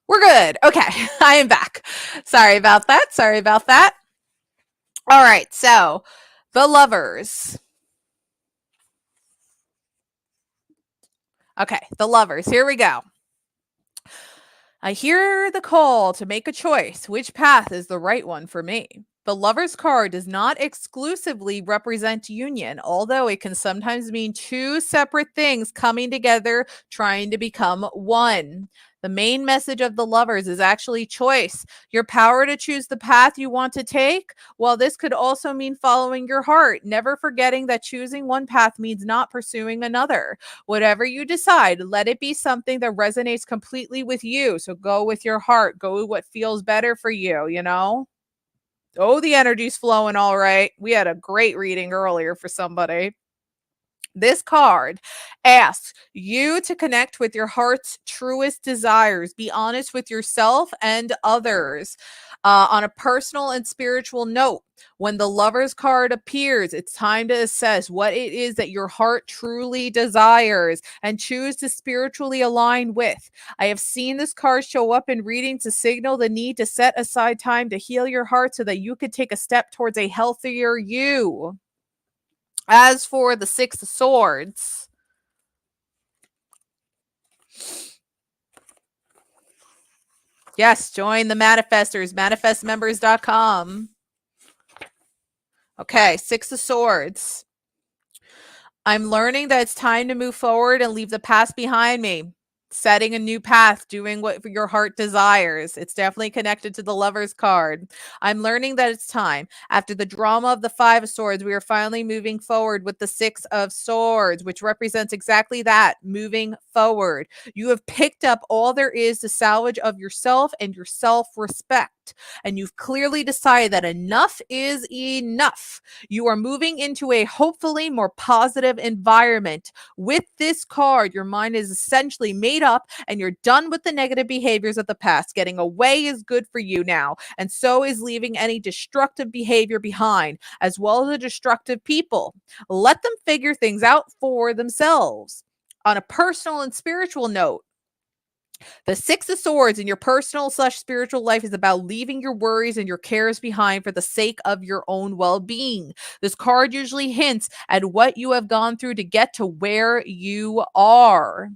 we're good. Okay, I am back. Sorry about that. Sorry about that. All right, so the Lovers. Okay, the Lovers. Here we go. I hear the call to make a choice. Which path is the right one for me? The Lover's card does not exclusively represent union, although it can sometimes mean 2 separate things coming together, trying to become one. The main message of the Lovers is actually choice, your power to choose the path you want to take. While this could also mean following your heart, never forgetting that choosing one path means not pursuing another. Whatever you decide, let it be something that resonates completely with you. So go with your heart, go with what feels better for you, you know? Oh, the energy's flowing all right. We had a great reading earlier for somebody. This card asks you to connect with your heart's truest desires. Be honest with yourself and others. On a personal and spiritual note, when the Lover's card appears, it's time to assess what it is that your heart truly desires and choose to spiritually align with. I have seen this card show up in reading to signal the need to set aside time to heal your heart so that you could take a step towards a healthier you. As for the Six of Swords, yes, join the manifestors, manifestmembers.com. Okay, Six of Swords. I'm learning that it's time to move forward and leave the past behind me. Setting a new path, doing what your heart desires. It's definitely connected to the Lover's card. I'm learning that it's time. After the drama of the Five of Swords, we are finally moving forward with the Six of Swords, which represents exactly that, moving forward. You have picked up all there is to salvage of yourself and your self-respect. And you've clearly decided that enough is enough. You are moving into a hopefully more positive environment. With this card, your mind is essentially made up and you're done with the negative behaviors of the past. Getting away is good for you now, and so is leaving any destructive behavior behind, as well as the destructive people. Let them figure things out for themselves. On a personal and spiritual note, The Six of Swords in your personal / spiritual life is about leaving your worries and your cares behind for the sake of your own well-being. This card usually hints at what you have gone through to get to where you are.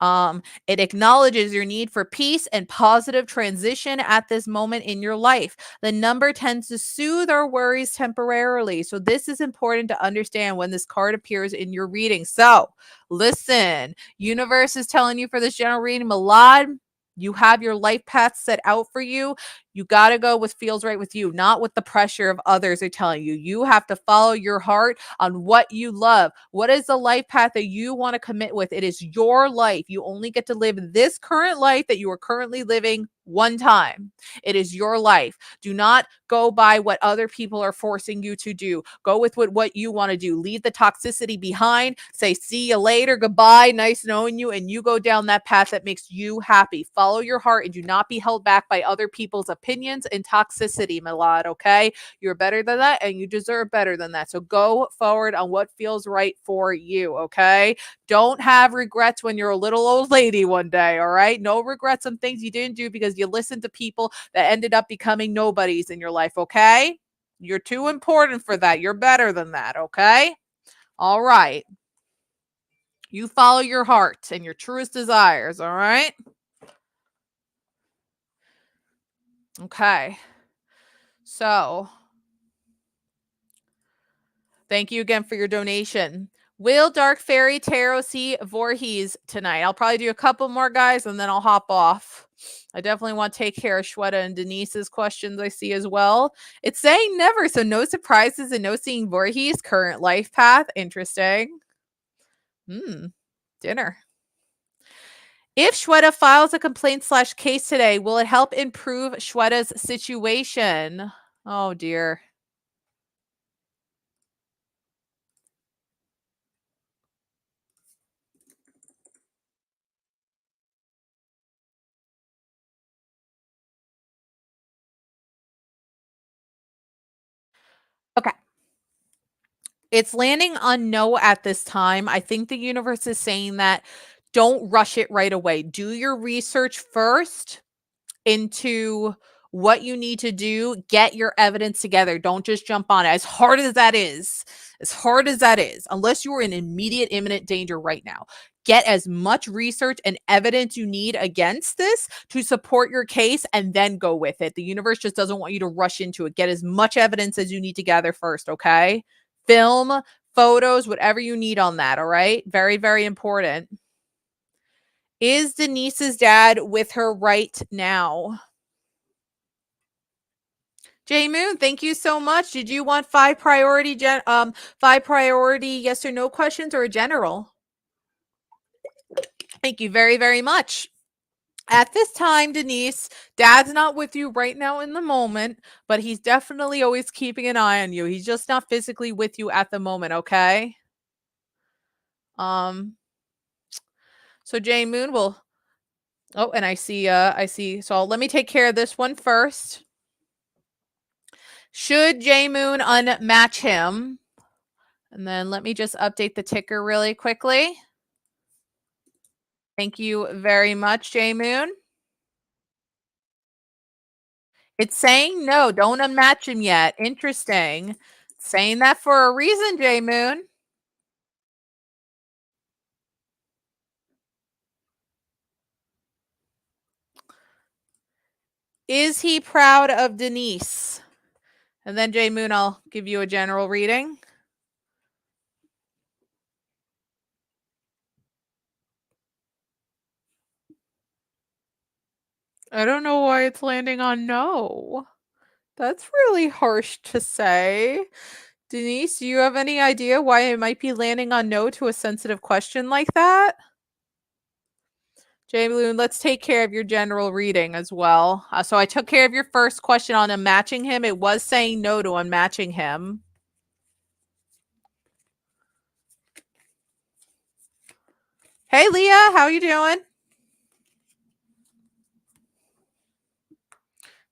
It acknowledges your need for peace and positive transition at this moment in your life. The number tends to soothe our worries temporarily. So this is important to understand when this card appears in your reading. So listen, universe is telling you for this general reading, Milad, you have your life path set out for you. You got to go with feels right with you, not with the pressure of others are telling you. You have to follow your heart on what you love. What is the life path that you want to commit with? It is your life. You only get to live this current life that you are currently living one time. It is your life. Do not go by what other people are forcing you to do. Go with what you want to do. Leave the toxicity behind. Say, see you later. Goodbye. Nice knowing you. And you go down that path that makes you happy. Follow your heart and do not be held back by other people's opinions and toxicity, Milad. Okay? You're better than that and you deserve better than that. So go forward on what feels right for you. Okay? Don't have regrets when you're a little old lady one day. All right? No regrets on things you didn't do because you listened to people that ended up becoming nobodies in your life. Okay? You're too important for that. You're better than that. Okay? All right. You follow your heart and your truest desires. All right? Okay. So, thank you again for your donation. Will Dark Fairy Tarot see Voorhees tonight? I'll probably do a couple more, guys, and then I'll hop off. I definitely want to take care of Shweta and Denise's questions I see as well. It's saying never, so no surprises and no seeing Voorhees' current life path. Interesting. Dinner. If Shweta files a complaint / case today, will it help improve Shweta's situation? Oh, dear. Okay. It's landing on no at this time. I think the universe is saying that don't rush it right away. Do your research first into what you need to do. Get your evidence together. Don't just jump on it. As hard as that is, unless you're in immediate, imminent danger right now, get as much research and evidence you need against this to support your case and then go with it. The universe just doesn't want you to rush into it. Get as much evidence as you need to gather first, okay? Film, photos, whatever you need on that, all right? Very, very important. Is Denise's dad with her right now? J Moon, thank you so much. Did you want 5 priority yes or no questions or a general? Thank you very, very much. At this time, Denise, dad's not with you right now in the moment, but he's definitely always keeping an eye on you. He's just not physically with you at the moment, okay? So J Moon will and I see. So let me take care of this one first. Should J Moon unmatch him? And then let me just update the ticker really quickly. Thank you very much, J Moon. It's saying no, don't unmatch him yet. Interesting. Saying that for a reason, J Moon. Is he proud of Denise? And then J Moon, I'll give you a general reading. I don't know why it's landing on no. That's really harsh to say. Denise, do you have any idea why it might be landing on no to a sensitive question like that? Jay Balloon, let's take care of your general reading as well. So I took care of your first question on unmatching him. It was saying no to unmatching him. Hey, Leah, how you doing?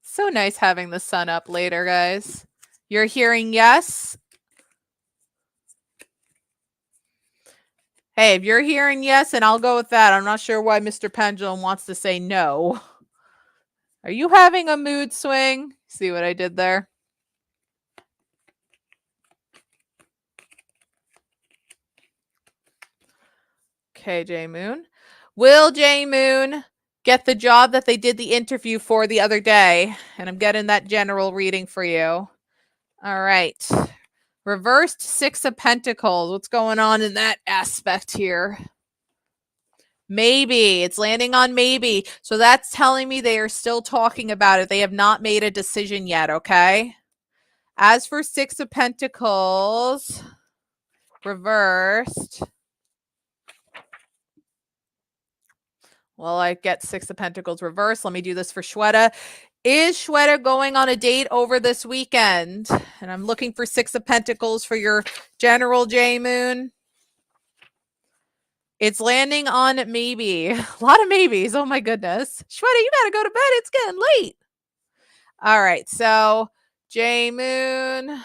So nice having the sun up later, guys. You're hearing yes? Hey, if you're hearing yes, and I'll go with that. I'm not sure why Mr. Pendulum wants to say no. Are you having a mood swing? See what I did there? Okay, J Moon. Will J Moon get the job that they did the interview for the other day? And I'm getting that general reading for you. All right. Reversed Six of Pentacles. What's going on in that aspect here? Maybe. It's landing on maybe. So that's telling me they are still talking about it. They have not made a decision yet, okay? As for Six of Pentacles, reversed. Well, I get Six of Pentacles reversed. Let me do this for Shweta. Is Shweta going on a date over this weekend? And I'm looking for Six of Pentacles for your General J Moon. It's landing on maybe. A lot of maybes. Oh my goodness. Shweta, you gotta go to bed. It's getting late. All right. So J Moon.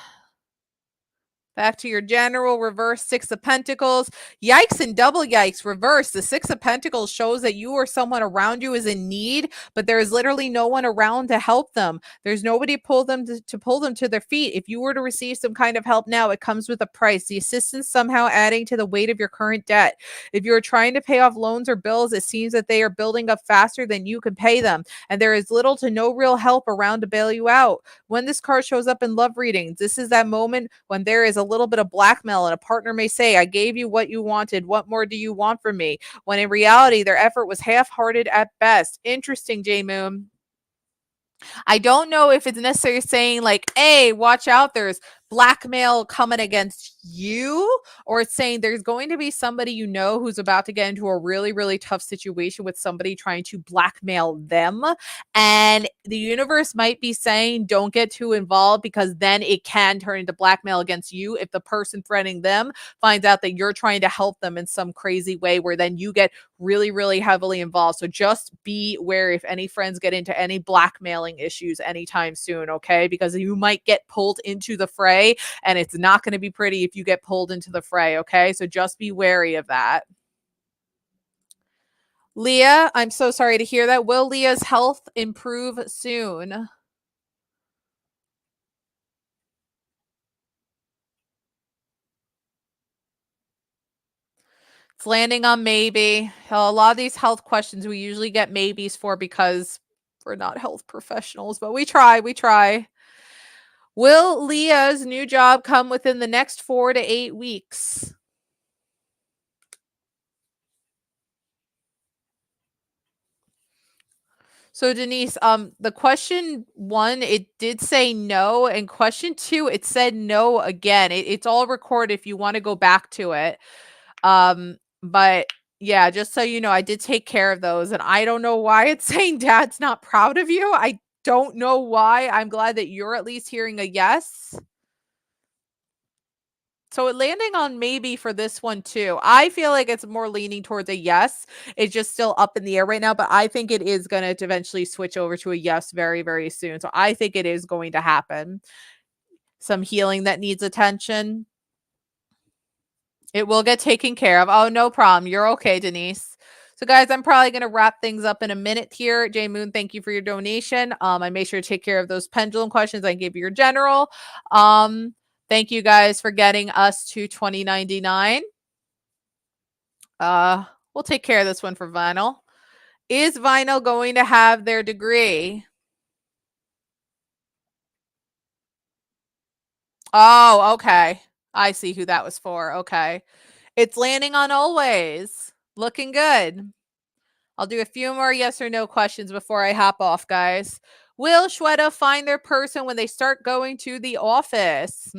Back to your general, reverse Six of Pentacles. Yikes and double yikes, reverse. The Six of Pentacles shows that you or someone around you is in need, but there is literally no one around to help them. There's nobody to pull them to their feet. If you were to receive some kind of help now, it comes with a price. The assistance somehow adding to the weight of your current debt. If you're trying to pay off loans or bills, it seems that they are building up faster than you can pay them, and there is little to no real help around to bail you out. When this card shows up in love readings, this is that moment when there is a little bit of blackmail and a partner may say, I gave you what you wanted. What more do you want from me? When in reality, their effort was half-hearted at best. Interesting, J Moon. I don't know if it's necessarily saying like, hey, watch out, there's blackmail coming against you, or it's saying there's going to be somebody you know who's about to get into a really, really tough situation with somebody trying to blackmail them. And the universe might be saying, don't get too involved because then it can turn into blackmail against you if the person threatening them finds out that you're trying to help them in some crazy way where then you get really, really heavily involved. So just be wary if any friends get into any blackmailing issues anytime soon, okay? Because you might get pulled into the fray and it's not going to be pretty if you get pulled into the fray, okay? So just be wary of that. Leah, I'm so sorry to hear that. Will Leah's health improve soon? It's landing on maybe. A lot of these health questions we usually get maybes for because we're not health professionals, but we try. We try. Will Leah's new job come within the next 4 to 8 weeks? So Denise, the question one, it did say no, and question two, it said no again. It's all recorded if you want to go back to it. But yeah, just so you know, I did take care of those, and I don't know why it's saying Dad's not proud of you. I don't know why. I'm glad that you're at least hearing a yes. So it landing on maybe for this one too. I feel like it's more leaning towards a yes. It's just still up in the air right now, but I think it is going to eventually switch over to a yes very, very soon. So I think it is going to happen. Some healing that needs attention. It will get taken care of. Oh, no problem. You're okay, Denise. So guys, I'm probably going to wrap things up in a minute here. J Moon, thank you for your donation. I made sure to take care of those pendulum questions I gave you your general. Thank you guys for getting us to 2099. We'll take care of this one for Vinyl. Is Vinyl going to have their degree? Oh, okay. I see who that was for. Okay. It's landing on always. Looking good. I'll do a few more yes or no questions before I hop off, guys. Will Shweta find their person when they start going to the office?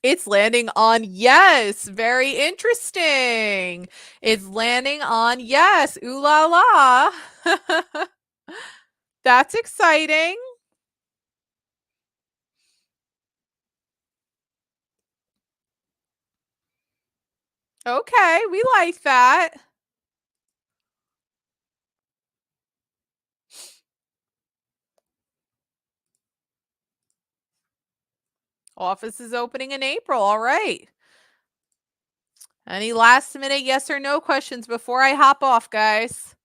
It's landing on yes. Very interesting. It's landing on yes. Ooh la la. That's exciting. Okay, we like that. Office is opening in April. All right. Any last minute yes or no questions before I hop off, guys?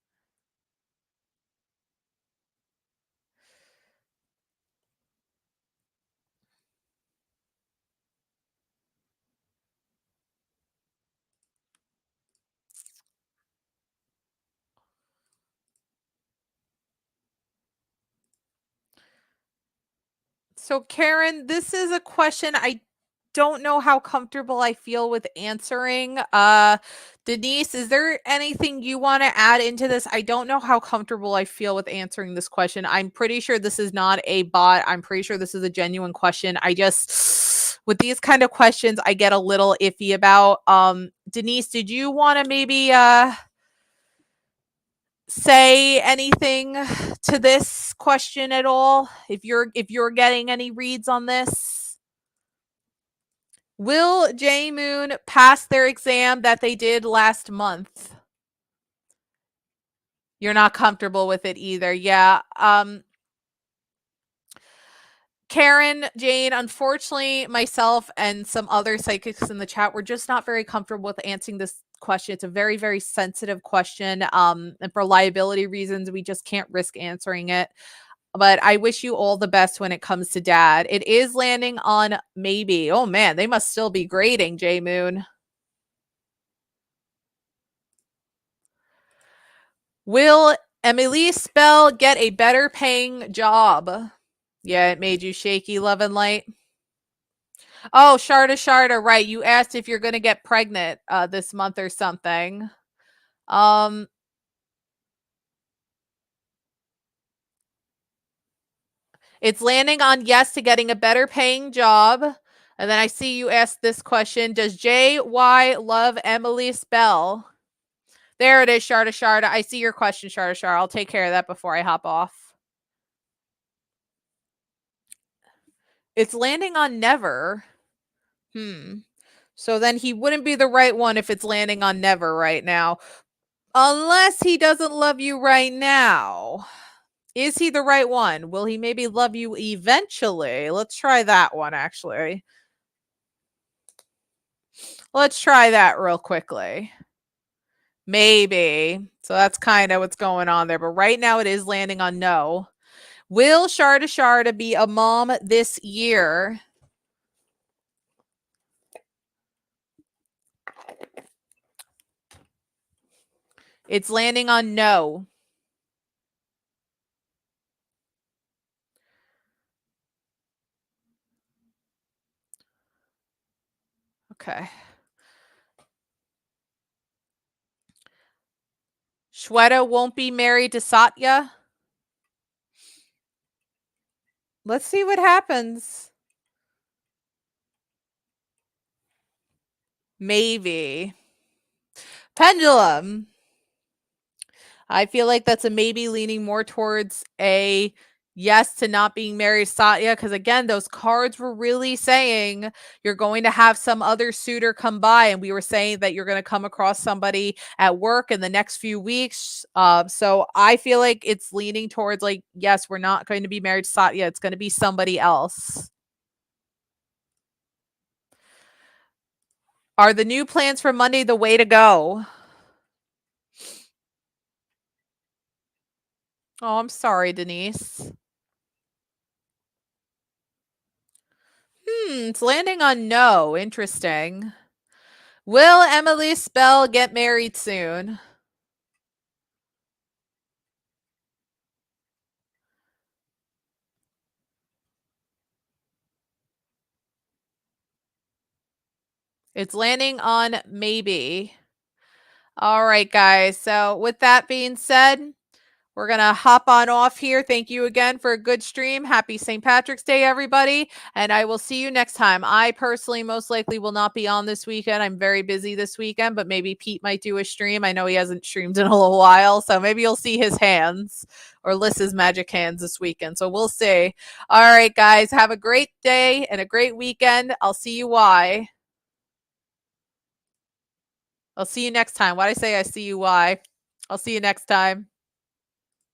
So, Karen, this is a question I don't know how comfortable I feel with answering. Denise, is there anything you want to add into this? I don't know how comfortable I feel with answering this question. I'm pretty sure this is not a bot. I'm pretty sure this is a genuine question. I just, with these kind of questions, I get a little iffy about. Denise, did you want to maybe say anything to this question at all? If you're getting any reads on this? Will J Moon pass their exam that they did last month? You're not comfortable with it either. Yeah. Karen, Jane, unfortunately, myself and some other psychics in the chat were just not very comfortable with answering this question. It's a very, very sensitive question. And for liability reasons, we just can't risk answering it. But I wish you all the best when it comes to dad. It is landing on maybe. Oh man, they must still be grading, J Moon. Will Emily Spell get a better paying job? Yeah, it made you shaky, love and light. Oh, Sharda, right. You asked if you're going to get pregnant this month or something. It's landing on yes to getting a better paying job. And then I see you asked this question. Does JY love Emily Spell? There it is, Sharda. I see your question, Sharda. I'll take care of that before I hop off. It's landing on never. So then he wouldn't be the right one if it's landing on never right now. Unless he doesn't love you right now. Is he the right one? Will he maybe love you eventually? Let's try that one, actually. Let's try that real quickly. Maybe. So that's kind of what's going on there. But right now it is landing on no. Will Sharda be a mom this year? It's landing on no. Okay. Shweta won't be married to Satya. Let's see what happens. Maybe. Pendulum. I feel like that's a maybe, leaning more towards a yes to not being married to Satya, because again, those cards were really saying you're going to have some other suitor come by, and we were saying that you're going to come across somebody at work in the next few weeks. So I feel like it's leaning towards like, yes, we're not going to be married to Satya. It's going to be somebody else. Are the new plans for Monday the way to go? Oh, I'm sorry, Denise. It's landing on no. Interesting. Will Emily Spell get married soon? It's landing on maybe. All right, guys. So with that being said, we're going to hop on off here. Thank you again for a good stream. Happy St. Patrick's Day, everybody. And I will see you next time. I personally most likely will not be on this weekend. I'm very busy this weekend, but maybe Pete might do a stream. I know he hasn't streamed in a little while, so maybe you'll see his hands or Lys's magic hands this weekend. So we'll see. All right, guys. Have a great day and a great weekend. I'll see you. Why? I'll see you next time. Why'd I say I see you? Why? I'll see you next time.